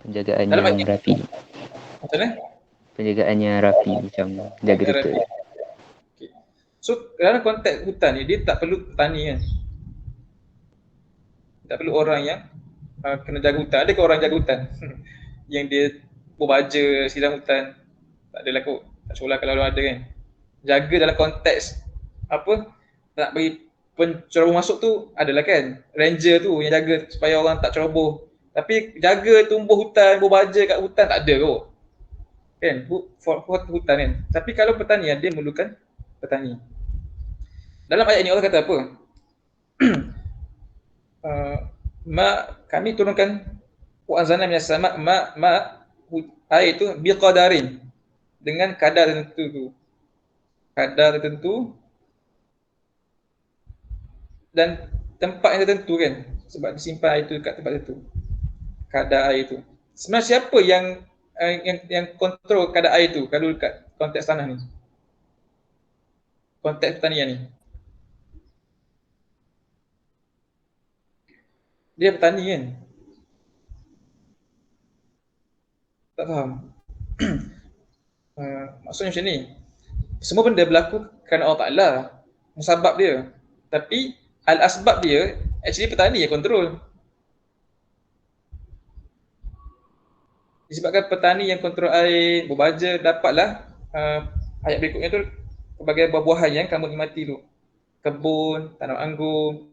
Penjagaannya yang rapi. Macam mana? Penjagaannya rapi macam jaga betul. Okay. So dalam konteks hutan ni dia tak perlu petani kan. Tak perlu orang yang kena jaga hutan. Adakah orang jaga hutan? Yang dia berbaja silam hutan. Tak adalah kot. Tak sekolah kalau ada kan. Jaga dalam konteks nak bagi penceroboh masuk tu adalah kan. Ranger tu yang jaga supaya orang tak ceroboh. Tapi jaga tumbuh hutan, berbaja kat hutan tak ada kot. Kan? Hutan kan. Tapi kalau pertanian dia memerlukan petani. Dalam ayat ini Allah kata apa? Kami turunkan wa anzalna minas sama air itu biqadarin, dengan kadar tertentu. Kadar tertentu dan tempat yang tertentu kan, sebab disimpan air itu kat tempat itu. Kadar air itu. Sebenarnya siapa yang kontrol kadar air itu kalau dekat konteks tanah ni? Konteks pertanian ni. Dia petani kan? Tak faham. Maksudnya macam ni. Semua benda berlaku kerana Allah Ta'ala, musabab dia. Tapi al-asbab dia actually petani yang kontrol. Disebabkan petani yang kontrol air, berbaja, dapatlah ayat berikutnya tu pelbagai buah-buahan yang kamu nikmati tu. Kebun, tanam anggur.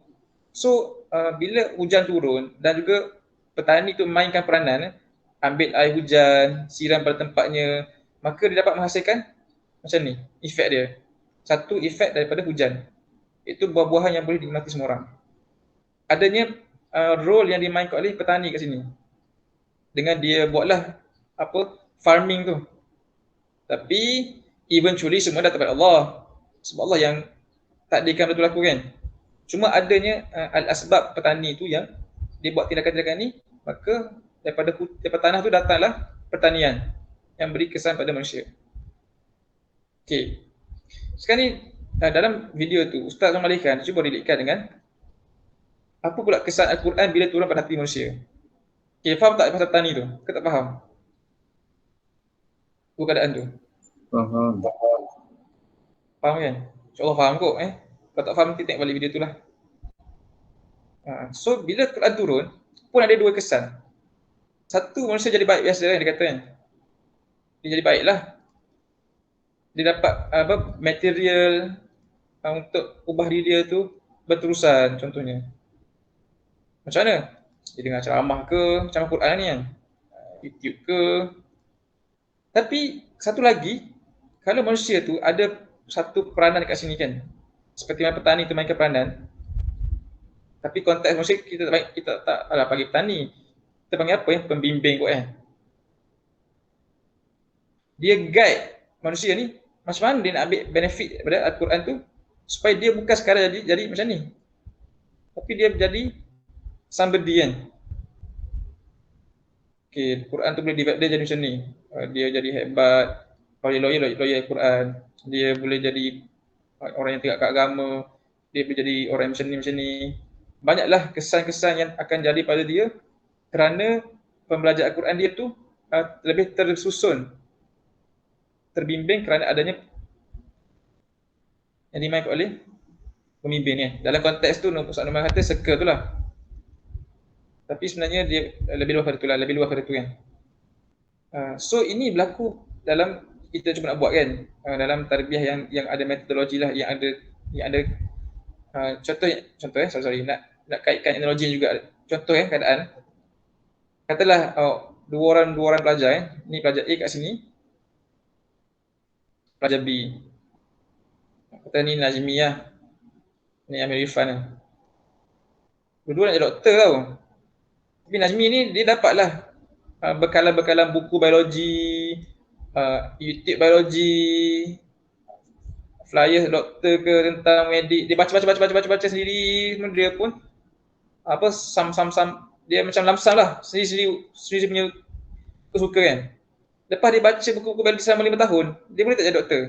So bila hujan turun dan juga petani tu mainkan peranan, ambil air hujan, siram pada tempatnya, maka dia dapat menghasilkan macam ni, efek dia. Satu efek daripada hujan. Itu buah-buahan yang boleh dinikmati semua orang. Adanya role yang dimainkan oleh petani kat sini. Dengan dia buatlah farming tu. Tapi eventually semua dah daripada Allah. Sebab Allah yang takdirkan betul laku kan. Cuma adanya al-asbab petani tu yang dia buat tindakan-tindakan ni, maka daripada tanah tu datanglah pertanian yang beri kesan pada manusia. Okey. Sekarang ni dalam video tu Ustaz Malikan cuba relatekan dengan apa pula kesan Al-Quran bila turun pada hati manusia. Okey, faham tak pasal petani tu? Ke tak faham? Apa keadaan tu? Faham. Faham kan? InsyaAllah faham kot Kalau tak faham nanti tengok balik video tu lah. So bila Quran turun pun ada dua kesan. Satu, manusia jadi baik biasa kan dia kata kan. Dia jadi baik lah. Dia dapat material untuk ubah diri dia tu berterusan contohnya. Macam mana? Dia dengar ceramah ke, ceramah Quran ni kan, YouTube ke. Tapi satu lagi, kalau manusia tu ada satu peranan dekat sini kan, seperti mana petani tu mainkan peranan, tapi konteks manusia kita tak panggil petani, kita panggil apa pembimbing kot kan. Dia guide manusia ni macam mana dia nak ambil benefit daripada Al-Quran tu supaya dia bukan sekadar jadi macam ni, tapi dia jadi somebody kan. Okay, Quran tu boleh develop dia jadi macam ni. Dia jadi hebat, lawyer Quran. Dia boleh jadi orang yang tegak agama. Dia boleh jadi orang macam ni. Banyaklah kesan-kesan yang akan jadi pada dia kerana pembelajaran Al-Quran dia tu lebih tersusun, terbimbing kerana adanya yang dimainkan oleh pemimpin ni. Dalam konteks tu Ustaz Nur kata circle tu lah. Tapi sebenarnya dia lebih luas pada tu kan. So ini berlaku dalam kita cuba nak buat kan, dalam tarbiyah yang ada metodologi lah, yang ada contoh nak kaitkan analogi juga. Contoh keadaan, katalah dua orang pelajar ni pelajar A kat sini, pelajar B. Kata ni Najmiyah, ni Amir Irfan lah. Dua-dua nak jadi doktor tau. Tapi Najmi ni dia dapatlah bekalan-bekalan buku biologi, YouTube biologi, flyer doktor ke tentang medik. Dia baca sendiri, dia pun sam dia macam lamsam lah, sendiri punya suka kan. Lepas dia baca buku-buku biologi selama 5 tahun, dia boleh tak jadi doktor?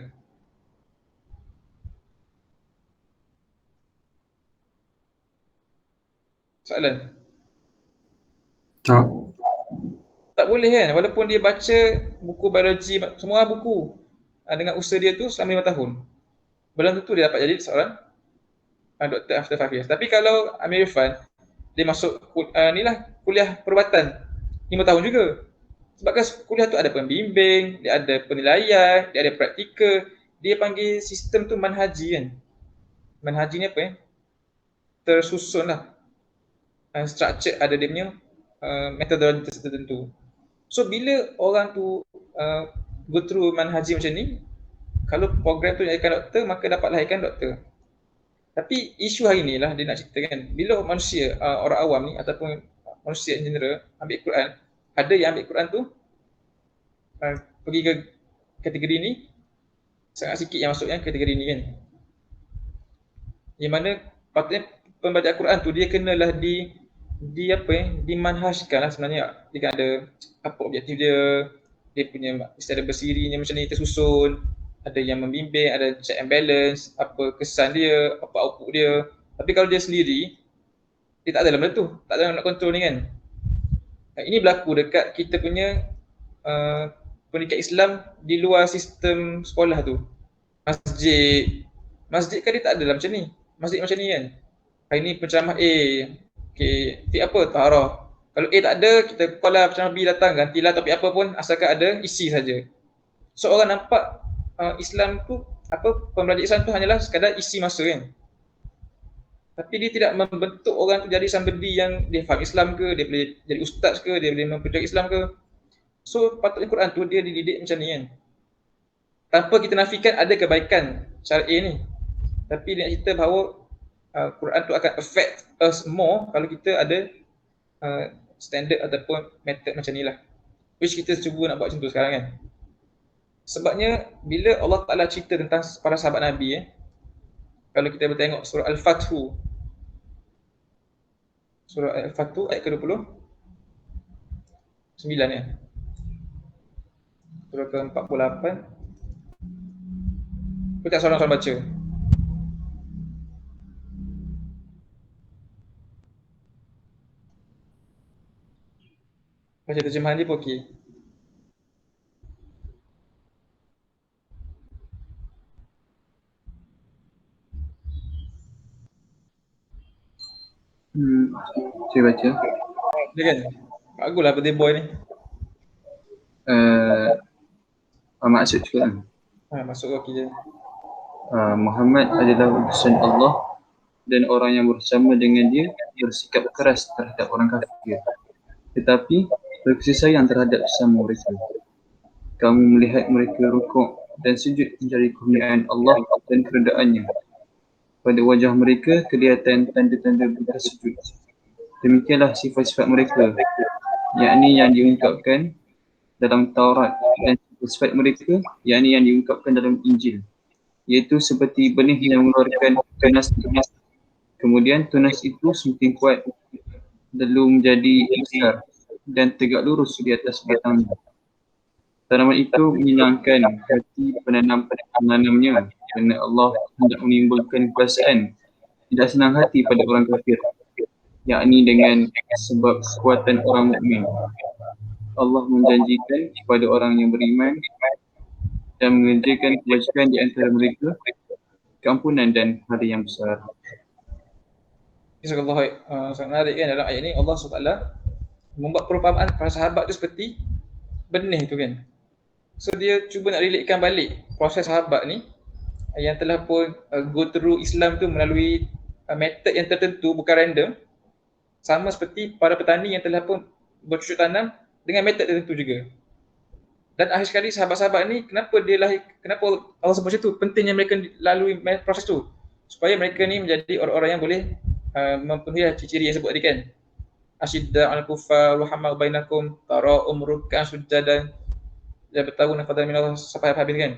Soalan. Tak boleh kan, walaupun dia baca buku biologi, semua buku dengan usaha dia tu selama 5 tahun. Belum tentu dia dapat jadi seorang doktor after 5 years. Tapi kalau Amir Irfan, dia masuk kuliah perubatan 5 tahun juga. Sebab kan kuliah tu ada pembimbing, dia ada penilaian, dia ada praktikal. Dia panggil sistem tu manhaji kan. Manhaji ni apa tersusun lah. Structure ada dia punya metodologi tertentu. So bila orang tu go through manhaji macam ni, kalau program tu lahirkan doktor, maka dapat lahirkan doktor. Tapi isu hari ni lah dia nak ceritakan, bila manusia, orang awam ni ataupun manusia in general ambil Quran, ada yang ambil Quran tu pergi ke kategori ni, sangat sikit yang masuk yang kategori ni kan. Yang mana patutnya pembacaan Quran tu dia kenalah dimanhajkan lah sebenarnya. Dia kan ada apa objektif dia, dia punya mesti ada bersirinya macam ni tersusun, ada yang membimbing, ada check and balance, apa kesan dia, apa output dia. Tapi kalau dia sendiri, dia tak ada dalam benda tu, tak ada nak kontrol ni kan. Ini berlaku dekat kita punya pendidikan Islam di luar sistem sekolah tu. Masjid kan dia tak ada dalam macam ni. Masjid macam ni kan. Hari ni penceramah A, okay, topik apa? Taharah. Kalau A tak ada, kita call lah penceramah B datang, gantilah topik apa pun asalkan ada isi saja. So orang nampak Islam tu, pembelajaran Islam tu hanyalah sekadar isi masa kan. Tapi dia tidak membentuk orang tu jadi somebody yang dia faham Islam ke, dia boleh jadi ustaz ke, dia boleh mempelajari Islam ke. So patutnya Quran tu dia dididik macam ni kan. Tanpa kita nafikan ada kebaikan syar'i ni. Tapi dia nak cerita bahawa Quran tu akan affect us more kalau kita ada standard ataupun method macam ni lah. Which kita cuba nak buat macam tu sekarang kan. Sebabnya bila Allah Ta'ala cerita tentang para sahabat Nabi kalau kita bertengok surah Al-Fathu, surah Al-Fathu ayat ke-20 9 ya. Surah ke-48. Kita seorang-seorang baca. Baca terjemahan dia pun okey. Saya baca. Dia kan? Baguslah birthday boy ni. Maksud juga kan? Masuk okey je. Muhammad adalah utusan Allah dan orang yang bersama dengan dia bersikap keras terhadap orang kafir. Tetapi berkasih sayang terhadap sesama mereka. Kamu melihat mereka rukuk dan sujud mencari kemuliaan Allah dan keredaannya. Pada wajah mereka kelihatan tanda-tanda bersujud. Demikianlah sifat-sifat mereka, yakni yang diungkapkan dalam Taurat, dan sifat mereka, yakni yang diungkapkan dalam Injil, iaitu seperti benih yang mengeluarkan tunas. Kemudian tunas itu semakin kuat lalu menjadi besar dan tegak lurus di atas batangnya. Tanaman itu menyenangkan hati penanamnya kerana Allah hendak menimbulkan perasaan tidak senang hati pada orang kafir, yakni dengan sebab kekuatan orang mukmin. Allah menjanjikan kepada orang yang beriman dan mengerjakan kebajikan di antara mereka keampunan dan pahala yang besar. Jazakallahu sangat menarik kan dalam ayat ni Allah SWT membuat perumpamaan para sahabat tu seperti benih tu kan. So dia cuba nak relatekan balik proses sahabat ni yang telah pun go through Islam tu melalui method yang tertentu, bukan random. Sama seperti para petani yang telah pun bercocok tanam dengan method tertentu juga. Dan akhir sekali sahabat-sahabat ni kenapa Allah sebut macam tu, pentingnya mereka lalui proses tu supaya mereka ni menjadi orang-orang yang boleh memenuhi ciri-ciri yang sebut tadi kan. Asyidda al-kuffar ruhama bainakum tara'um ruk'an sujadan dia bertahu nafadhan minallah sampai habis kan.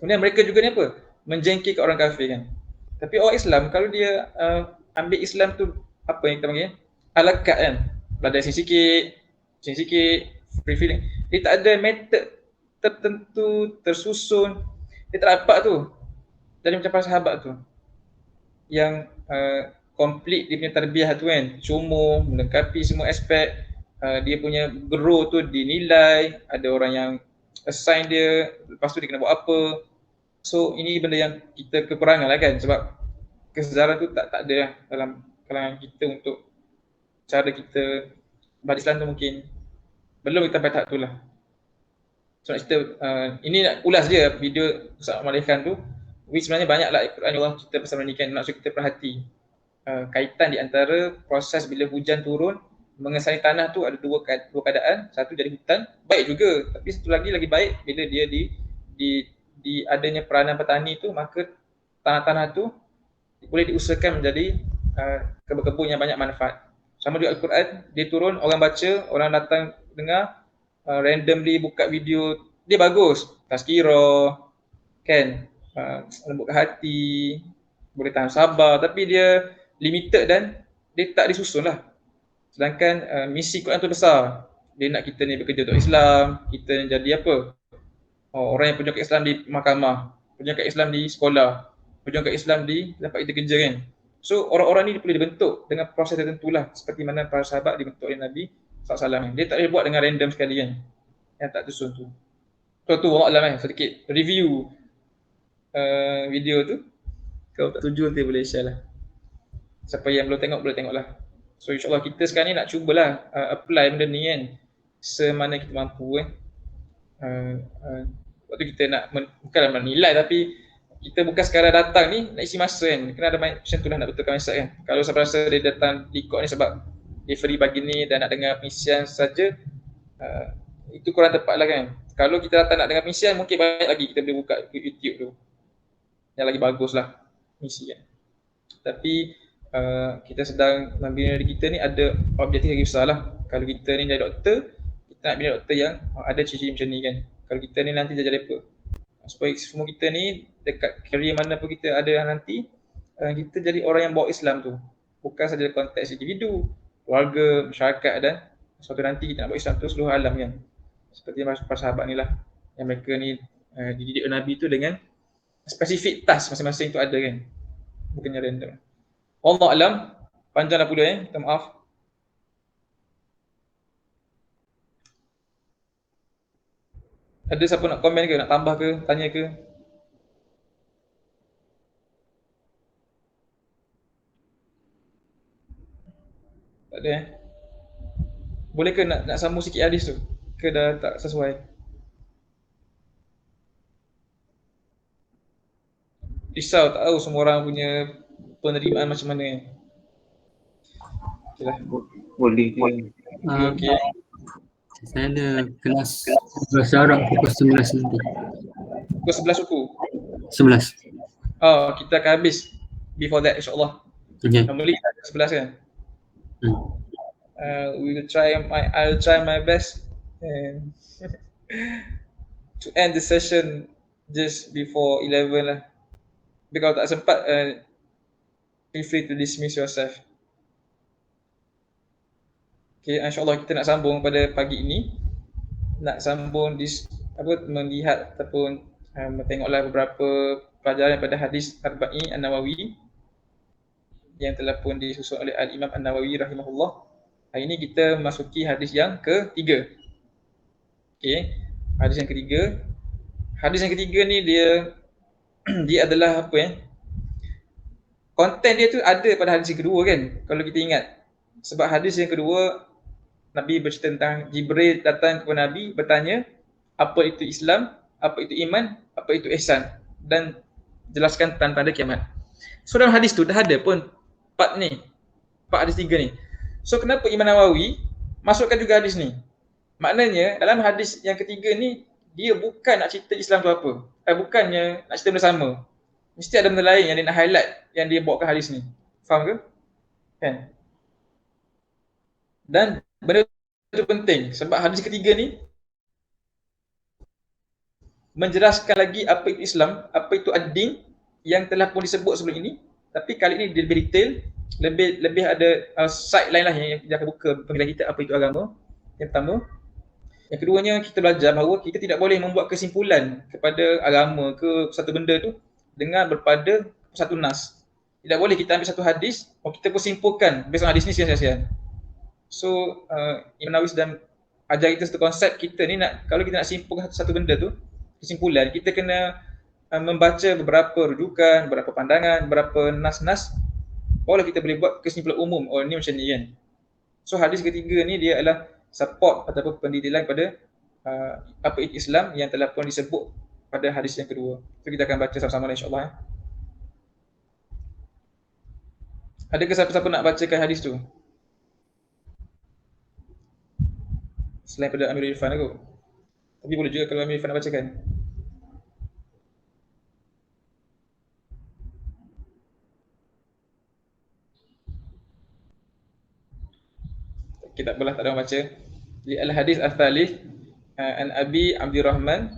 Kemudian mereka juga ni apa? Menjengkelkan orang kafir kan. Tapi orang Islam kalau dia ambil Islam tu apa yang kita panggil alakat kan. Beladai sikit, free feeling. Dia tak ada method tertentu, tersusun. Dia tak dapat tu. Dari macam para sahabat tu. Yang complete dia punya tarbiyah tu kan. Cuma melengkapi semua aspek. Dia punya grow tu dinilai, ada orang yang assign dia, lepas tu dia kena buat apa. So ini benda yang kita kekurangan lah kan, sebab kesedaran tu tak ada lah dalam kalangan kita untuk cara kita berislam tu mungkin belum kita sampai tahap tu lah. So nak cerita, ini nak ulas je video Ustaz Malikan tu, which sebenarnya banyak lah Quran Allah cerita pasal ni kan, maksud kita perhati kaitan di antara proses bila hujan turun mengesani tanah tu ada dua keadaan. Satu jadi hutan, baik juga. Tapi satu lagi baik bila dia di adanya peranan petani tu, maka tanah-tanah tu boleh diusahakan menjadi kebun-kebun yang banyak manfaat. Sama juga Al-Quran, dia turun, orang baca, orang datang dengar, randomly buka video, dia bagus. Tazkirah, kan, lembutkan hati, boleh tahan sabar, tapi dia limited dan dia tak disusun lah. Sedangkan misi Quran tu besar. Dia nak kita ni bekerja untuk Islam, kita ni jadi apa? Orang yang perjuangkan Islam di mahkamah, perjuangkan Islam di sekolah, perjuangkan Islam di dapat kita kerja kan. So orang-orang ni perlu dibentuk dengan proses tertentu lah, seperti mana para sahabat dibentuk oleh Nabi SAW. Dia tak boleh buat dengan random sekali kan, yang tak tersusun tu. So tu Allah sedikit review video tu. Kalau tak setuju nanti boleh share lah. Siapa yang belum tengok boleh tengok lah. So insyaAllah kita sekarang ni nak cubalah apply benda ni kan, semana kita mampu kan. Waktu kita nak bukanlah menilai, tapi kita bukan sekadar datang ni nak isi masa kan, kena ada macam tu lah nak betulkan mindset kan. Kalau saya rasa dia datang di kod ni sebab dia free bagi ni dan nak dengar pengisian saja, itu kurang tepat lah kan. Kalau kita datang nak dengar pengisian, mungkin banyak lagi kita boleh buka YouTube tu yang lagi bagus lah misi kan. Tapi kita sedang membina diri kita ni ada objektif yang besar lah. Kalau kita ni jadi doktor, kita nak bina doktor yang ada ciri-ciri macam ni kan. Kalau kita ni nanti jadi apa, supaya semua kita ni dekat career mana pun kita ada nanti, kita jadi orang yang bawa Islam tu, bukan saja konteks individu, keluarga, masyarakat, dan suatu nanti kita nak bawa Islam tu seluruh alam kan. Seperti para sahabat ni lah, yang mereka ni dididik oleh Nabi tu dengan spesifik task masing-masing tu ada kan, bukannya random. Allah alam, panjang dah pula minta maaf. Ada siapa nak komen ke, nak tambah ke, tanya ke? Tak ada Boleh ke nak sambung sikit hadis tu? Ke dah tak sesuai? Risau tak tahu semua orang punya penerimaan macam mana. Okeylah. Boleh je. Okey. Saya ada kelas bahasa Arab pukul 11 nanti. Pukul 11 suku? 11. Kita akan habis before that insyaAllah. Okay. Normally kita ada 11 kan? I'll try my best and to end the session just before 11 lah. Tapi kalau tak sempat, feel free to dismiss yourself. Okay, insyaAllah kita nak sambung pada pagi ini. Nak sambung melihat ataupun tengoklah beberapa pelajaran pada hadis Arba'in An-Nawawi yang telah pun disusun oleh Al-Imam An-Nawawi rahimahullah. Hari ini kita masuki hadis yang ketiga. Okay, hadis yang ketiga. Hadis yang ketiga ni dia adalah apa ya? Konten dia tu ada pada hadis yang kedua kan, kalau kita ingat. Sebab hadis yang kedua, Nabi bercerita tentang Jibril datang kepada Nabi bertanya, apa itu Islam, apa itu iman, apa itu ihsan, dan jelaskan tanda-tanda kiamat. So dalam hadis tu dah ada pun part hadis 3 ni. So kenapa Imam Nawawi masukkan juga hadis ni? Maknanya dalam hadis yang ketiga ni, dia bukan nak cerita Islam tu apa. Bukannya nak cerita benda sama. Mesti ada benda lain yang dia nak highlight, yang dia bawakan hadis ni. Faham ke? Kan? Dan benda itu penting sebab hadis ketiga ni menjelaskan lagi apa itu Islam, apa itu ad-din yang telah pun disebut sebelum ini, tapi kali ini dia lebih detail, lebih ada side lain lah yang dia akan buka penjelasan kita apa itu agama. Yang pertama. Yang keduanya, kita belajar bahawa kita tidak boleh membuat kesimpulan kepada agama ke satu benda tu dengan berpada satu nas. Tidak boleh kita ambil satu hadis, kita pun simpulkan based on hadis ni sekian-sekian. So Imam Nawawi sedang ajar kita satu konsep. Kita ni kalau kita nak simpulkan satu benda tu, kesimpulan, kita kena membaca beberapa rujukan, beberapa pandangan, beberapa nas-nas, barulah kita boleh buat kesimpulan umum. Ni macam ni kan. So hadis ketiga ni dia adalah support ataupun pendidikkan pada apa itu Islam yang telah pun disebut pada hadis yang kedua. So kita akan baca sama-sama insyaAllah. Adakah siapa-siapa nak bacakan hadis tu? Selain pada Amir Irfan aku. Tapi boleh juga kalau Amir Irfan nak bacakan. kitab belah tak ada orang baca. Jadi al-hadis al-thalith an Abi Abdurrahman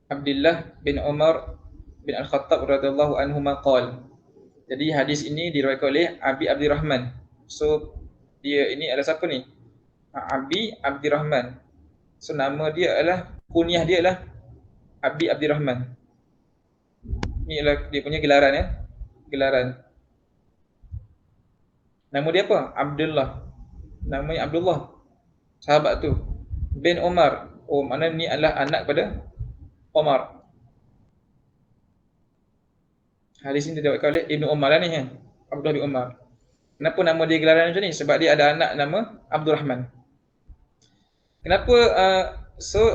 Abdullah bin Umar bin Al-Khattab radhiyallahu anhuma qala. Jadi hadis ini diriwayatkan oleh Abi Abdurrahman. So dia ini adalah siapa ni? Abi Abdurrahman. So nama dia adalah, kunyah dia adalah Abi Abdurrahman. Ni adalah dia punya gelaran ya. Gelaran. Nama dia apa? Abdullah. Namanya Abdullah. Sahabat tu. Bin Umar. Oh, mana ni adalah anak pada Umar. Hadis ini diriwayatkan oleh Ibnu Umar lah ni kan. Abdullah bin Umar. Kenapa nama dia gelaran macam ni? Sebab dia ada anak nama Abdul Rahman. Kenapa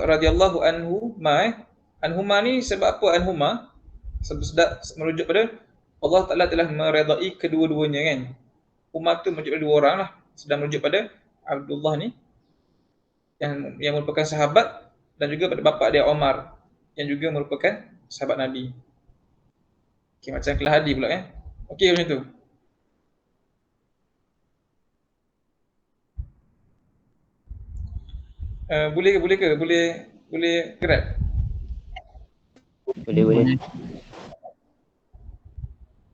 radhiyallahu anhuma ni sebab apa anhuma? Sebab merujuk pada Allah Taala telah meredai kedua-duanya kan. Umar tu merujuk pada dua orang lah. Sedang merujuk pada Abdullah ni yang merupakan sahabat dan juga pada bapa dia Umar yang juga merupakan sahabat Nabi. Okey, macam Kelah Hadi pula kan. Okey macam tu. Boleh gerak? Boleh.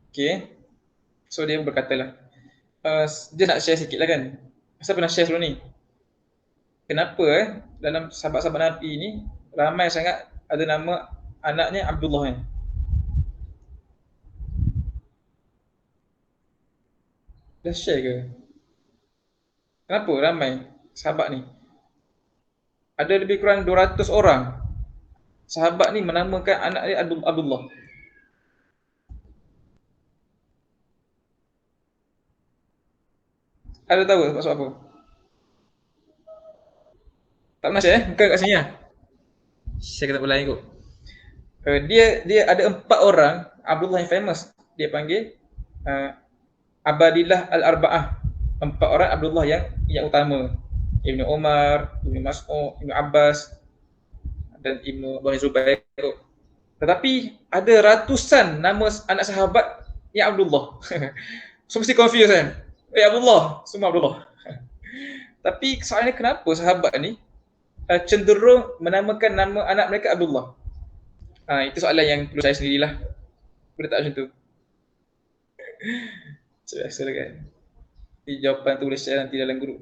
Okey. So dia berkata lah. Dia nak share sikit lah kan. Siapa nak share sebelum ni? Kenapa dalam sahabat-sahabat Nabi ni ramai sangat ada nama anaknya Abdullah kan? Dah share ke? Kenapa ramai sahabat ni? Ada lebih kurang 200 orang sahabat ni menamakan anak dia Abdullah. Ada tahu maksud apa? Tak pernah share bukan kat sini lah. Share kat tempat lain kot. Dia ada 4 orang Abdullah yang famous. Dia panggil Abadillah Al-Arba'ah. 4 orang Abdullah yang utama. Ibnu Umar, Ibnu Mas'ud, Ibnu Abbas dan Ibnu Zubair. Tetapi ada ratusan nama anak sahabat yang Abdullah. So mesti confused kan? Abdullah, semua Abdullah. Tapi soalnya kenapa sahabat ni cenderung menamakan nama anak mereka Abdullah? Itu soalan yang perlu saya sendirilah. Boleh tak macam tu? Biasalah kan. Jawapan tu boleh share nanti dalam grup.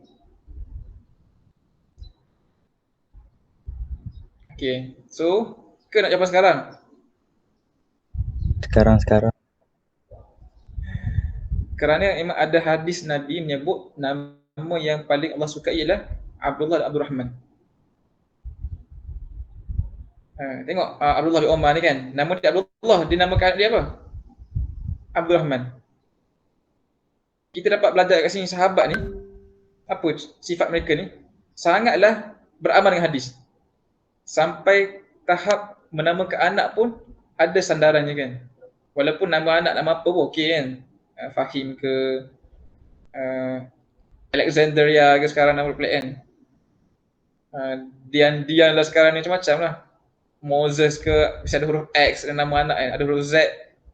Okay, so ke nak jawapan sekarang? Sekarang. Kerana memang ada hadis Nabi menyebut nama yang paling Allah sukai ialah Abdullah dan Abdul Rahman. Tengok Abdullah bin Umar ni kan, nama dia Abdullah, dia namakan dia apa? Abdul Rahman. Kita dapat belajar kat sini sahabat ni, apa sifat mereka ni? Sangatlah beramal dengan hadis. Sampai tahap menamakan anak pun ada sandarannya kan. Walaupun nama anak nama apa pun okey kan. Fahim ke Alexandria ke sekarang nama pelik kan. Dian lah sekarang ni macam-macam lah. Moses ke, mesti ada huruf X dan nama anak kan. Ada huruf Z,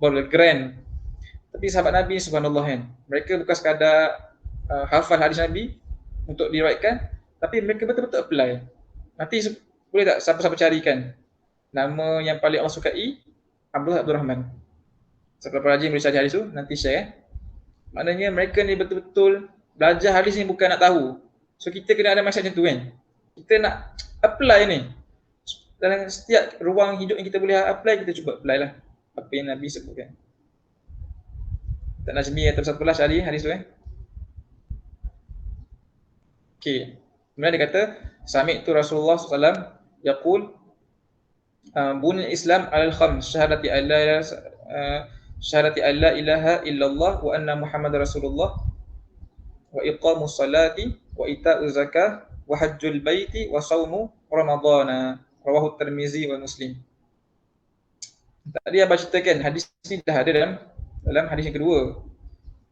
baru grand. Tapi sahabat Nabi subhanallah kan, mereka bukan sekadar hafal hadis Nabi untuk diriwayatkan, tapi mereka betul-betul apply. Nanti boleh tak siapa-siapa carikan nama yang paling Allah sukai? Abdullah Abdul Rahman. Siapa rajin boleh cari hadis tu, nanti share. Maknanya mereka ni betul-betul belajar hadis ni bukan nak tahu. So kita kena ada mindset macam tu kan. Kita nak apply ni. Dalam setiap ruang hidup yang kita boleh apply, kita cuba apply lah apa yang Nabi sebutkan. Tak Najmi atau 11 cari hadis tu Okay. Kemudian dia kata, Sami'tu Rasulullah SAW yaqul bunil Islam alal khams syahadati alla ilaha illallah wa anna Muhammad Rasulullah wa iqamus salati wa ita'uz zakah wa hajjul baiti wa saumu ramadhana rawahu Tirmizi wa Muslim. Tadi abang ceritakan hadis ni dah ada dalam hadis yang kedua.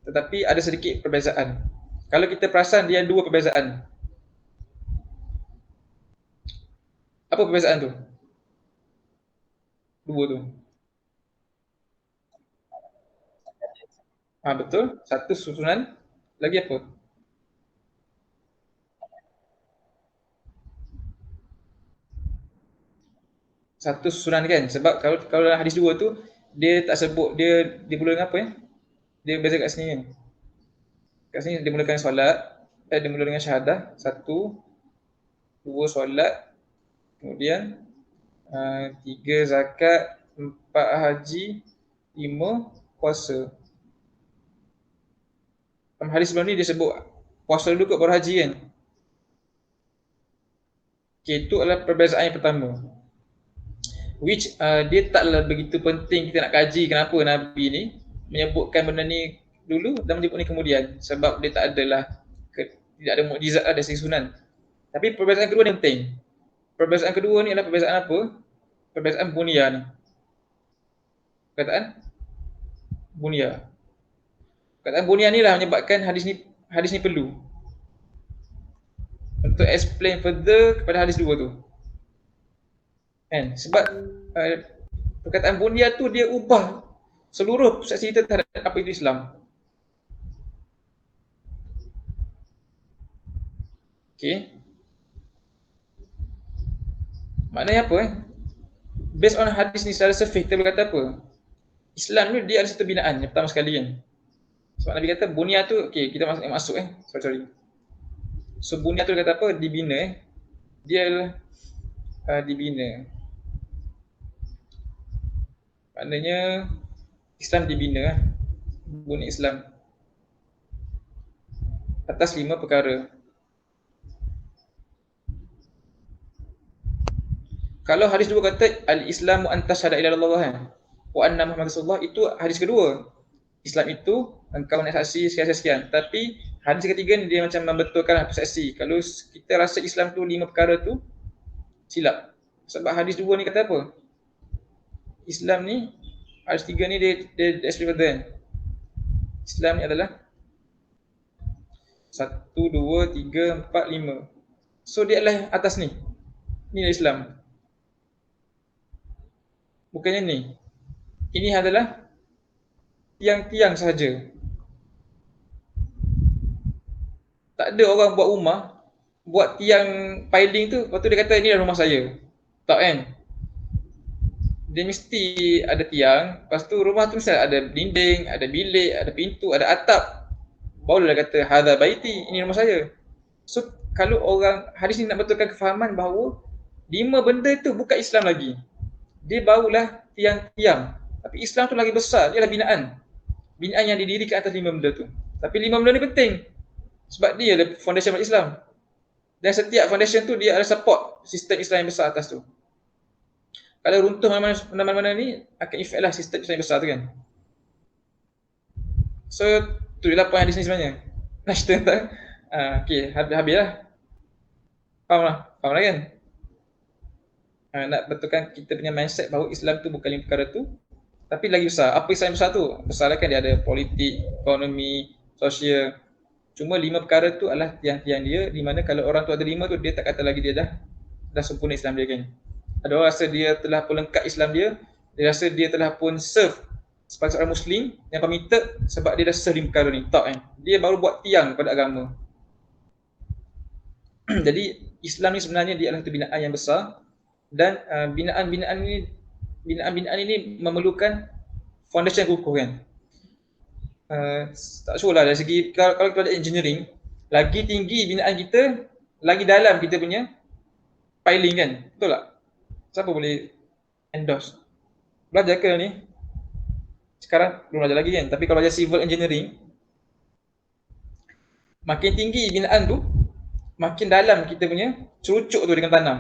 Tetapi ada sedikit perbezaan. Kalau kita perasan dia ada 2 perbezaan. Apa perbezaan tu? 2 tu. Betul. Satu susunan. Lagi apa? Satu susunan kan. Sebab kalau dalam hadis 2 tu dia tak sebut dia dimula dengan apa ya? Dia beza kat sini kan. Kat sini dia mulakan solat, dia mula dengan syahadah, 1, 2 solat, kemudian 3 zakat, 4 haji, 5 puasa. Dalam hadis sebelum ni dia sebut puasa dulu kot baru haji kan. Okay, itu adalah perbezaan yang pertama. Which dia taklah begitu penting kita nak kaji kenapa Nabi ni menyebutkan benda ni dulu dan menyebut ni kemudian. Sebab dia tak adalah, tidak ada mukjizat lah dari segi sunan. Tapi perbezaan kedua ni penting. Perbezaan kedua ni adalah perbezaan apa? Perbezaan bunia ni. Perkataan bunia. Perkataan bunia ni lah menyebabkan hadis ni perlu untuk explain further kepada hadis 2 tu. Kan? Sebab perkataan bunia tu dia ubah seluruh persepsi kita terhadap apa itu Islam. Okay. Maknanya apa Based on hadis ni secara surface kita boleh kata apa? Islam ni dia ada satu binaan yang pertama sekali kan. Sebab Nabi kata bunia tu, okay, kita masuk sorry. So bunia tu dia kata apa? Dibina Dia dibina. Maknanya Islam dibina bunia Islam atas 5 perkara. Kalau hadis 2 kata al-Islamu an tashhada ila Allah wa anna Muhammadar Rasulullah, itu hadis kedua. Islam itu engkau nak saksi sekian-sekian. Tapi hadis ketiga ni dia macam membetulkan persepsi. Kalau kita rasa Islam tu 5 perkara tu silap. Sebab hadis 2 ni kata apa? Islam ni, hadis 3 ni dia explain further. Islam ni adalah 1, 2, 3, 4, 5. So dia adalah atas ni. Ni adalah Islam. Bukannya ni. Ini adalah tiang-tiang sahaja. Tak ada orang buat rumah, buat tiang piling tu, lepas tu dia kata ni adalah rumah saya. Tak kan? Dia mesti ada tiang, lepas tu rumah tu mesti ada dinding, ada bilik, ada pintu, ada atap. Barulah dia kata hadza baiti, ini rumah saya. So kalau orang hadis ni nak betulkan kefahaman bahawa 5 benda tu bukan Islam lagi. Dia barulah tiang-tiang. Tapi Islam tu lagi besar, dia adalah binaan. Binaan yang didirikan atas 5 benda tu. Tapi 5 benda ni penting. Sebab dia adalah foundation Islam. Dan setiap foundation tu dia ada support sistem Islam yang besar atas tu. Kalau runtuh mana-mana ni, akan efek lah sistem Islam yang besar tu kan. So, tu adalah poin hadis ni sebenarnya. Nak cerita tentang, okay, habis lah. Faham lah kan? Nak betulkan kita punya mindset bahawa Islam tu bukan 5 perkara tu, tapi lagi besar. Apa Islam besar tu? Besar lah kan, dia ada politik, ekonomi, sosial. Cuma 5 perkara tu adalah tiang-tiang dia, di mana kalau orang tu ada 5 tu, dia tak kata lagi dia dah sempurna Islam dia kan. Ada orang rasa dia telah pun lengkap Islam dia rasa dia telah pun serve sebagai seorang Muslim yang committed sebab dia dah serve 5 perkara ni. Tak kan? Dia baru buat tiang pada agama. Jadi Islam ni sebenarnya dia adalah satu binaan yang besar. Dan binaan-binaan ini memerlukan foundation yang kukuh kan. Tak sure lah dari segi kalau kita ada engineering, lagi tinggi binaan kita, lagi dalam kita punya piling kan. Betul tak? Siapa boleh endorse? Belajar ke ni? Sekarang belum belajar lagi kan. Tapi kalau belajar civil engineering, makin tinggi binaan tu, makin dalam kita punya cerucuk tu dengan tanam.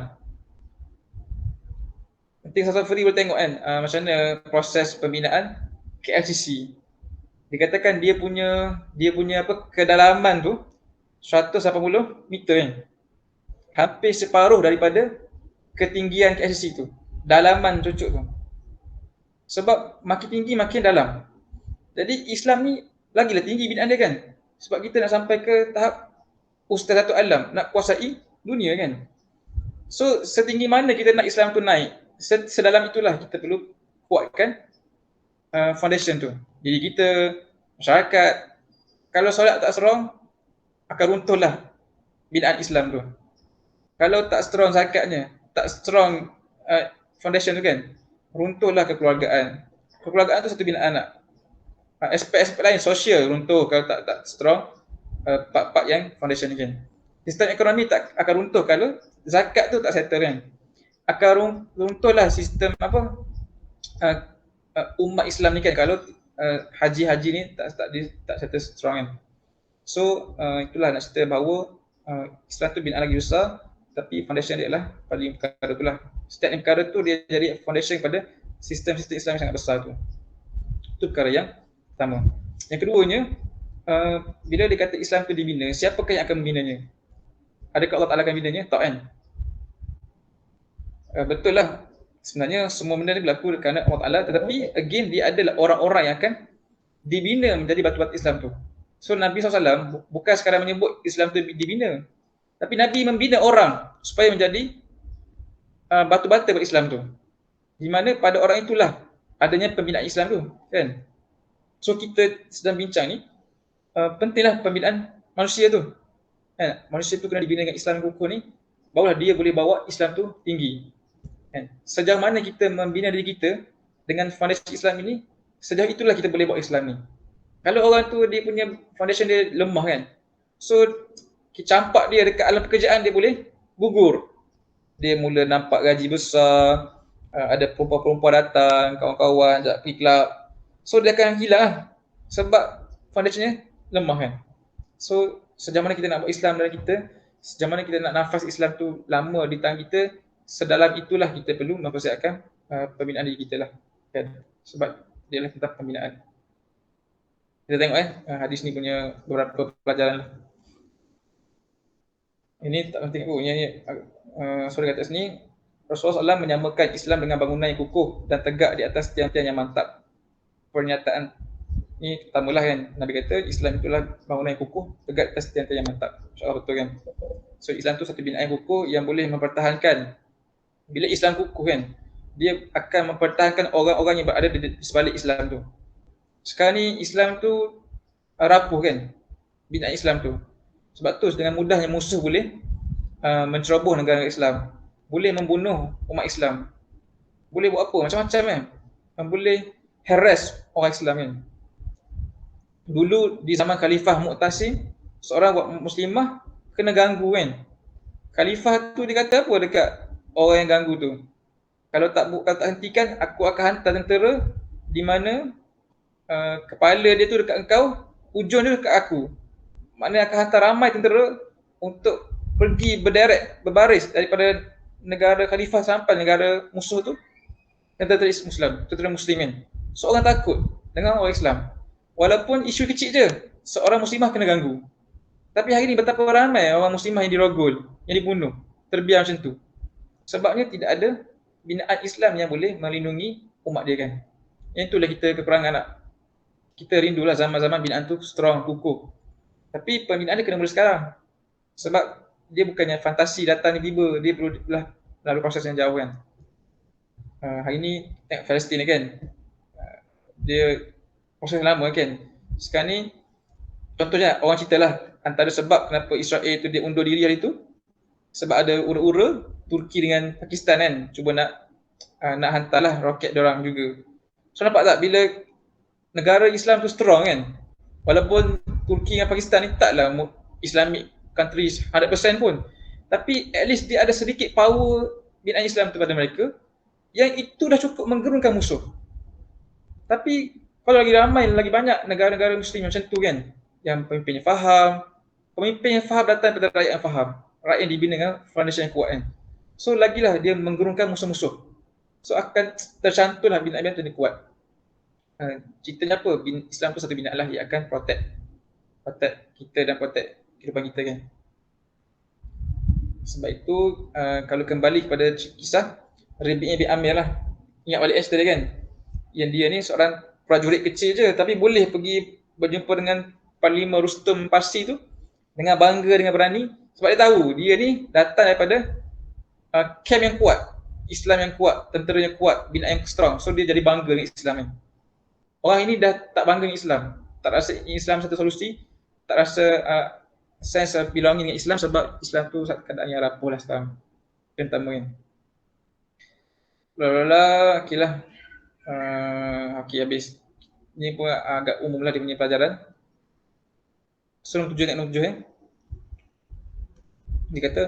Nanti Safari boleh tengok kan macam mana proses pembinaan KLCC. Dikatakan dia punya apa kedalaman tu 180 meter kan. Hampir separuh daripada ketinggian KLCC tu. Dalaman cucuk tu. Sebab makin tinggi makin dalam. Jadi Islam ni lagilah tinggi binaan dia kan. Sebab kita nak sampai ke tahap ustaz satu alam, nak kuasai dunia kan. So setinggi mana kita nak Islam tu naik, sedalam itulah kita perlu kuatkan foundation tu. Jadi kita masyarakat. Kalau solat tak strong, akan runtuhlah binaan Islam tu. Kalau tak strong zakatnya, tak strong foundation tu kan, runtuhlah kekeluargaan. Kekeluargaan tu satu binaan nak. Aspek-aspek lain sosial runtuh kalau tak strong part-part yang foundation ni kan. Sistem ekonomi tak akan runtuh kalau zakat tu tak settle kan. Akan runtuhlah sistem umat Islam ni kan kalau haji-haji ni tak settle strong kan. So itulah nak cerita bahawa Islam tu binaan lagi besar, tapi foundation dia adalah paling perkara tu lah. Setiap perkara tu dia jadi foundation kepada sistem-sistem Islam yang sangat besar tu. Itu perkara yang pertama. Yang keduanya, bila dia kata Islam tu dibina, siapakah yang akan membinanya? Adakah Allah Ta'ala akan membinanya? Tak kan? Betul lah. Sebenarnya semua benda ni berlaku kerana Allah Ta'ala, tetapi again dia adalah orang-orang yang akan dibina menjadi batu-batu Islam tu. So Nabi SAW bukan sekadar menyebut Islam tu dibina, tapi Nabi membina orang supaya menjadi batu-batu buat Islam tu. Di mana pada orang itulah adanya pembinaan Islam tu kan. So kita sedang bincang ni, pentinglah pembinaan manusia tu kan. Manusia tu kena dibina dengan Islam yang kukuh ni, barulah dia boleh bawa Islam tu tinggi kan. Sejauh mana kita membina diri kita dengan foundation Islam ini, sejauh itulah kita boleh bawa Islam ni. Kalau orang tu dia punya foundation dia lemah kan, so campak dia dekat alam pekerjaan dia boleh gugur. Dia mula nampak gaji besar, ada perempuan-perempuan datang, kawan-kawan ajak pergi club, so dia akan hilang lah sebab foundationnya lemah kan. So sejauh mana kita nak buat Islam dalam kita, sejauh mana kita nak nafas Islam tu lama di tangan kita, sedalam itulah kita perlu mempersiapkan pembinaan diri kita lah kan. Sebab dia adalah tentang pembinaan. Kita tengok hadis ni punya beberapa pelajaran lah. Ini tak penting pun. Surah kat atas ni, Rasulullah SAW menyamakan Islam dengan bangunan yang kukuh dan tegak di atas tiang-tiang yang mantap. Pernyataan ni pertamalah kan, Nabi kata Islam itulah bangunan yang kukuh, tegak di atas tiang-tiang yang mantap. InsyaAllah betul kan. So Islam tu satu binaan yang kukuh yang boleh mempertahankan. Bila Islam kukuh kan, dia akan mempertahankan orang-orang yang berada di sebalik Islam tu. Sekarang ni Islam tu rapuh kan, binaan Islam tu. Sebab tu dengan mudahnya musuh boleh menceroboh negara Islam, boleh membunuh umat Islam, boleh buat apa macam-macam kan, boleh harass orang Islam kan. Dulu di zaman Khalifah Mu'tasim, seorang muslimah kena ganggu kan. Khalifah tu dia kata apa dekat orang yang ganggu tu? Kalau tak hentikan, aku akan hantar tentera di mana kepala dia tu dekat engkau, ujung dia dekat aku. Maknanya akan hantar ramai tentera untuk pergi berbaris daripada negara khalifah sampai negara musuh tu, tentera Muslim, tentera muslimin. Seorang takut dengan orang Islam. Walaupun isu kecil je, seorang muslimah kena ganggu. Tapi hari ni betapa ramai orang muslimah yang dirogol, yang dibunuh, terbiar macam tu. Sebabnya tidak ada binaan Islam yang boleh melindungi umat dia kan. Yang itulah kita kekurangan nak. Kita rindulah zaman-zaman binaan tu strong, kukuh. Tapi pembinaan dia kena mula sekarang. Sebab dia bukannya fantasi datang tiba-tiba, dia perlu melalui proses yang jauh kan. Hari ni tengok Palestin kan. Dia proses lama kan. Sekarang ni contohnya orang ceritalah antara sebab kenapa Israel tu dia undur diri hari tu, sebab ada ura-ura Turki dengan Pakistan kan cuba nak hantarlah roket diorang juga. So nampak tak bila negara Islam tu strong kan, walaupun Turki dengan Pakistan ni taklah Islamic countries 100% pun, tapi at least dia ada sedikit power binaan Islam tu pada mereka, yang itu dah cukup menggerunkan musuh. Tapi kalau lagi ramai, lagi banyak negara-negara Muslim macam tu kan, yang pemimpin yang faham datang daripada rakyat yang faham, rakyat yang dibina dengan foundation yang kuat kan. So lagilah dia menggerunkan musuh-musuh. So akan tercantumlah binaan tu ni kuat. Ceritanya apa? Islam tu satu binaan lah yang akan protect kita dan protect kehidupan kita kan. Sebab itu kalau kembali kepada kisah Rabi' bin Amir lah, ingat balik cerita dia kan, yang dia ni seorang prajurit kecil je tapi boleh pergi berjumpa dengan Panglima Rustum Parsi tu dengan bangga, dengan berani, sebab dia tahu dia ni datang daripada camp yang kuat, Islam yang kuat, tentera yang kuat, binaan yang strong. So dia jadi bangga dengan Islam ni. Orang ini dah tak bangga dengan Islam. tak rasa Islam satu solusi, tak rasa sense of belonging dengan Islam sebab Islam tu keadaan yang rapuh lah sekarang. Yang pertama kan. Okay lah. Okay, habis. Ni pun agak umum lah dia punya pelajaran. So, nombor 7. Dia kata,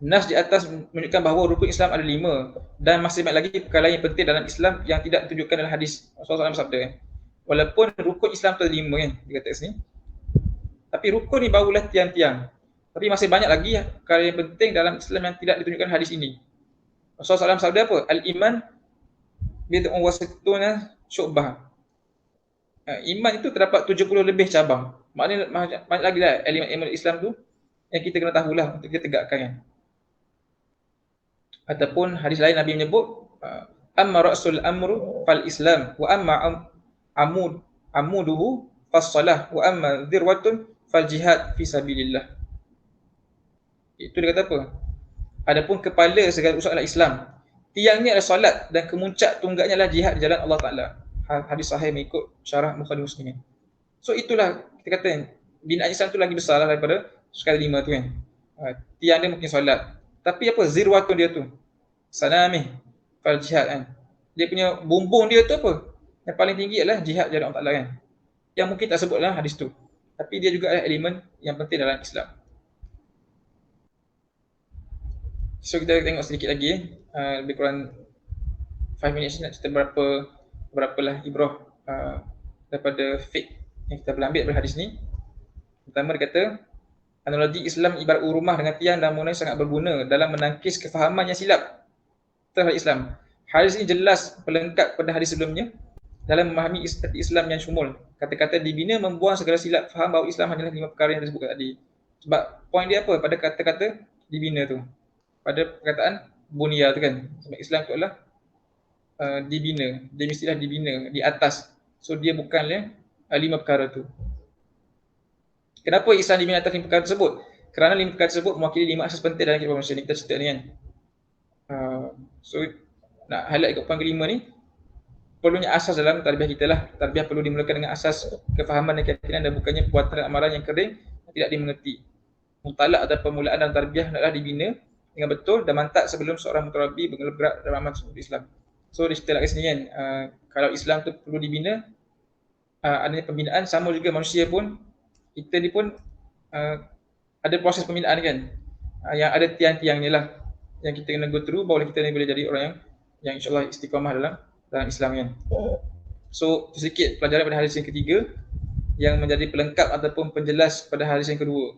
nas di atas menunjukkan bahawa rukun Islam ada 5 dan masih banyak lagi perkara yang penting dalam Islam yang tidak ditunjukkan dalam hadis. Rasulullah SAW sabda kan. Walaupun rukun Islam tu ada 5 kan, dia kata sini. Tapi rukun ni barulah tiang-tiang. Tapi masih banyak lagi perkara yang penting dalam Islam yang tidak ditunjukkan hadis ini. Rasulullah SAW sabda apa? Al-iman bid'un wa sittuna syu'bah. Iman itu terdapat 70 lebih cabang. Maknanya banyak lagi lah elemen Islam tu yang kita kena tahulah untuk kita tegakkan kan. Ataupun hadis lain Nabi menyebut amma ra'sul amru fal Islam wa amma amuduhu fas salah wa amma dhirwatun fal jihad fi sabilillah. Itu dia kata apa? Adapun kepala segala urusan adalah Islam. Tiangnya adalah solat dan kemuncak tunggaknya adalah jihad di jalan Allah Taala. Hadis sahih mengikut syarah Bukhari Muslim. So itulah kita kata binaan Islam tu lagi besar lah daripada sekali 5 tu kan. Tiang dia mungkin solat. Tapi apa zirwatun dia tu? Sanamih fal jihad kan. Dia punya bumbung dia tu apa? Yang paling tinggi adalah jihad jalan Allah Taala kan. Yang mungkin tak sebut dalam hadis tu. Tapi dia juga ada elemen yang penting dalam Islam. So kita tengok sedikit lagi lebih kurang 5 minit nak cerita berapalah ibrah daripada fiqh yang kita boleh ambil daripada hadis ni. Pertama dia kata analogi Islam ibarat rumah dengan tiang dan bangunan sangat berguna dalam menangkis kefahaman yang silap terhadap Islam. Hadis ini jelas pelengkap pada hadis sebelumnya dalam memahami Islam yang syumul. Kata-kata dibina membuang segala silap faham bahawa Islam hanyalah 5 perkara yang disebut tadi. Sebab poin dia apa pada kata-kata dibina tu? Pada perkataan bunia tu kan. Sebab Islam tu adalah dibina. Dia mestilah dibina di atas. So dia bukanlah 5 perkara tu. Kenapa Islam dibina atas 5 perkara tersebut? Kerana 5 perkara tersebut mewakili 5 asas penting dalam kehidupan manusia ni. Kita cerita ni kan. So nak highlight kat poin kelima ni, perlunya asas dalam tarbiyah kita lah. Tarbiyah perlu dimulakan dengan asas kefahaman dan keyakinan dan bukannya perbuatan dan amaran yang kering yang tidak dimengerti. Mutalak atau permulaan dalam tarbiyah adalah dibina dengan betul dan mantap sebelum seorang mutarabi bergerak dalam amal seperti Islam. So dia cerita kat sini kan, kalau Islam tu perlu dibina, adanya pembinaan, sama juga manusia pun, kita ni pun ada proses pembinaan kan, yang ada tiang-tiang ni lah yang kita kena go through bahawa kita ni boleh jadi orang yang insyaAllah istiqamah dalam Islam kan. So sedikit pelajaran pada hadis yang ketiga yang menjadi pelengkap ataupun penjelas pada hadis yang kedua.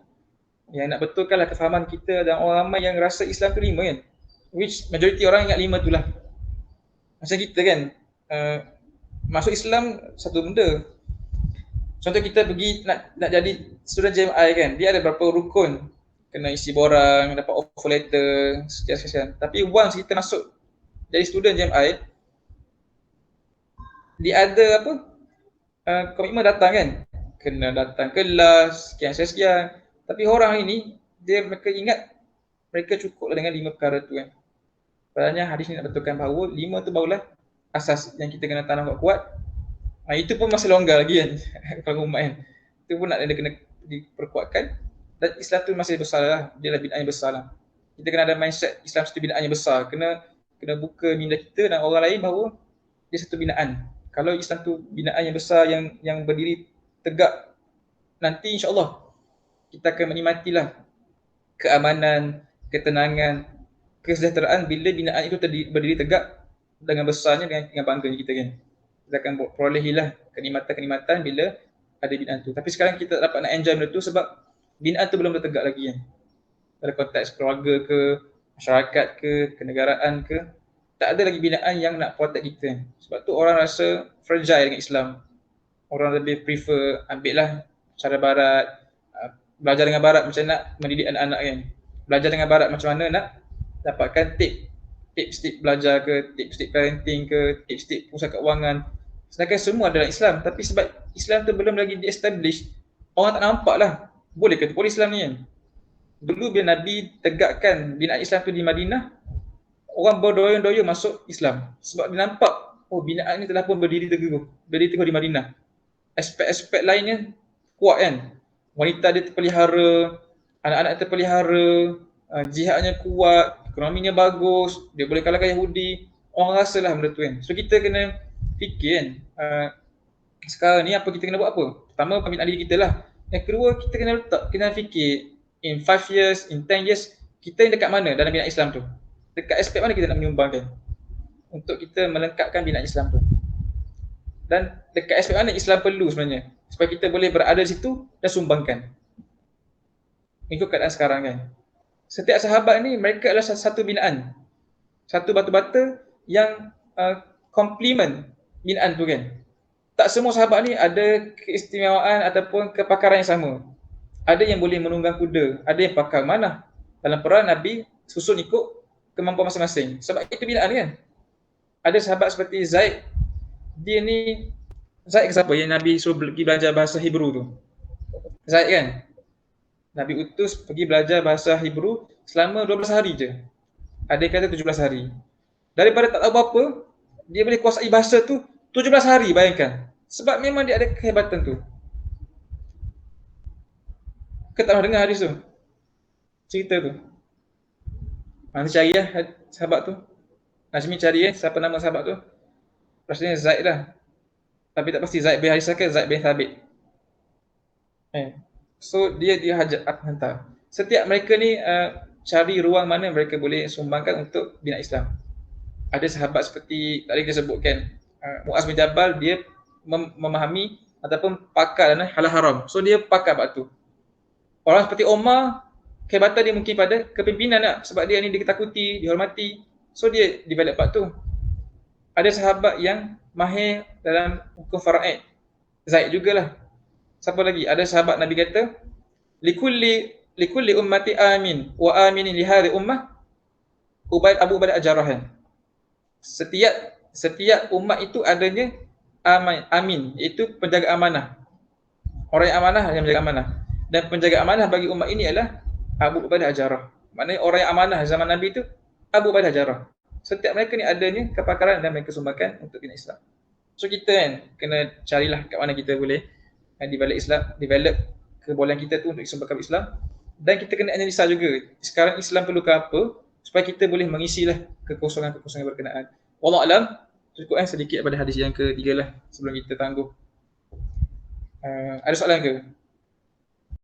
Yang nak betulkanlah kefahaman kita dan orang ramai yang rasa Islam tu 5 kan. Which majority orang ingat 5 tu lah. Macam kita kan, masuk Islam satu benda. Contoh kita pergi nak jadi student JMI kan, dia ada berapa rukun. Kena isi borang, dapat offer letter, sekian-sekian. Tapi once kita masuk jadi student JMI, dia ada apa? Komitmen datang kan. Kena datang kelas, sekian-sekian. Tapi orang ini, mereka ingat mereka cukup dengan 5 perkara tu kan. Padahal hadis ni nak betulkan bahawa 5 tu barulah asas yang kita kena tanam kuat. Itu pun masih longgar lagi kan. Kalau umat kan. Itu pun nak kena diperkuatkan. Dan Islam tu masih besar lah. Dia lah binaan yang besar lah. Kita kena ada mindset Islam satu binaan yang besar. Kena buka minda kita dan orang lain bahawa dia satu binaan. Kalau Islam tu binaan yang besar yang berdiri tegak, nanti insyaAllah kita akan menikmatilah keamanan, ketenangan, kesejahteraan bila binaan itu berdiri tegak dengan besarnya, dengan bangganya kita kan. Kita akan perolehilah kenikmatan-kenikmatan bila ada binaan tu. Tapi sekarang kita tak dapat nak enjoy benda tu sebab binaan tu belum bertegak lagi kan. Dalam konteks keluarga ke, masyarakat ke, kenegaraan ke, tak ada lagi binaan yang nak protect kita kan. Sebab tu orang rasa fragile dengan Islam. Orang lebih prefer ambillah cara barat, belajar dengan barat macam nak mendidik anak-anak kan. Belajar dengan barat macam mana nak dapatkan tips-tips belajar ke, tips-tips parenting ke, tips-tips pusat keuangan. Sedangkan semua adalah Islam. Tapi sebab Islam tu belum lagi di-establish, orang tak nampak lah. Boleh ke tu Islam ni kan? Dulu bila Nabi tegakkan binaan Islam tu di Madinah, orang berdoyong-doyong masuk Islam. Sebab dia nampak, binaan ni telah pun berdiri teguh di Madinah. aspek-aspek lainnya kuat kan. Wanita dia terpelihara, anak-anak terpelihara, jihadnya kuat, ekonominya bagus, dia boleh kalahkan Yahudi. Orang rasalah benda tu kan. So kita kena fikir kan, sekarang ni apa kita kena buat apa? Pertama, pembinaan diri kita lah. Yang kedua, kita kena fikir in 5 years, in 10 years, kita yang dekat mana dalam binaan Islam tu? Dekat aspek mana kita nak menyumbangkan untuk kita melengkapkan binaan Islam tu? Dan dekat aspek mana Islam perlu sebenarnya supaya kita boleh berada di situ dan sumbangkan. Ikut keadaan sekarang kan. Setiap sahabat ni mereka adalah satu binaan. Satu batu-bata yang komplement binaan tu kan. Tak semua sahabat ni ada keistimewaan ataupun kepakaran yang sama. Ada yang boleh menunggang kuda, ada yang pakar manah. Dalam perang Nabi susun ikut kemampuan masing-masing. Sebab itu binaan kan. Ada sahabat seperti Zaid, dia ni Zaid ke siapa yang Nabi suruh pergi belajar bahasa Hebrew tu? Zaid kan? Nabi utus pergi belajar bahasa Hebrew selama 12 hari je. Ada yang kata 17 hari. Daripada tak tahu apa, dia boleh kuasai bahasa tu 17 hari, bayangkan. Sebab memang dia ada kehebatan tu. Kita tak pernah dengar hadis tu? Cerita tu. Nanti cari lah sahabat tu. Najmi cari siapa nama sahabat tu. Rasanya Zaid lah. Tapi tak pasti Zaid bin Harisah ke Zaid bin Thabit. So dia hantar. Setiap mereka ni cari ruang mana mereka boleh sumbangkan untuk bina Islam. Ada sahabat seperti tadi kita sebutkan, Muaz bin Jabal, dia memahami ataupun pakar dalam halal haram. So dia pakar bab tu. Orang seperti Omar, kehebatan dia mungkin pada kepimpinan lah, sebab dia ni diketakuti, dihormati. So dia develop bab tu. Ada sahabat yang mahir dalam hukum faraid. Zaid jugalah. Siapa lagi? Ada sahabat Nabi kata, likulli ummati amin wa aminin li hadhihi ummah Abu Ubaidah al-Jarrah. Setiap umat itu adanya amin, iaitu penjaga amanah. Orang yang amanah yang menjaga amanah. Dan penjaga amanah bagi umat ini adalah Abu Ubaidah al-Jarrah. Maknanya orang yang amanah zaman Nabi itu Abu Ubaidah al-Jarrah. Setiap mereka ni adanya kepakaran dan mereka sumbangkan untuk bina Islam. So kita kan kena carilah kat mana kita boleh develop kebolehan kita tu untuk disumbangkan Islam. Dan kita kena analisa juga sekarang Islam perlukan apa supaya kita boleh mengisilah kekosongan-kekosongan berkenaan. Wallahu alam. Cukup sedikit pada hadis yang ketiga lah sebelum kita tangguh. Ada soalan ke?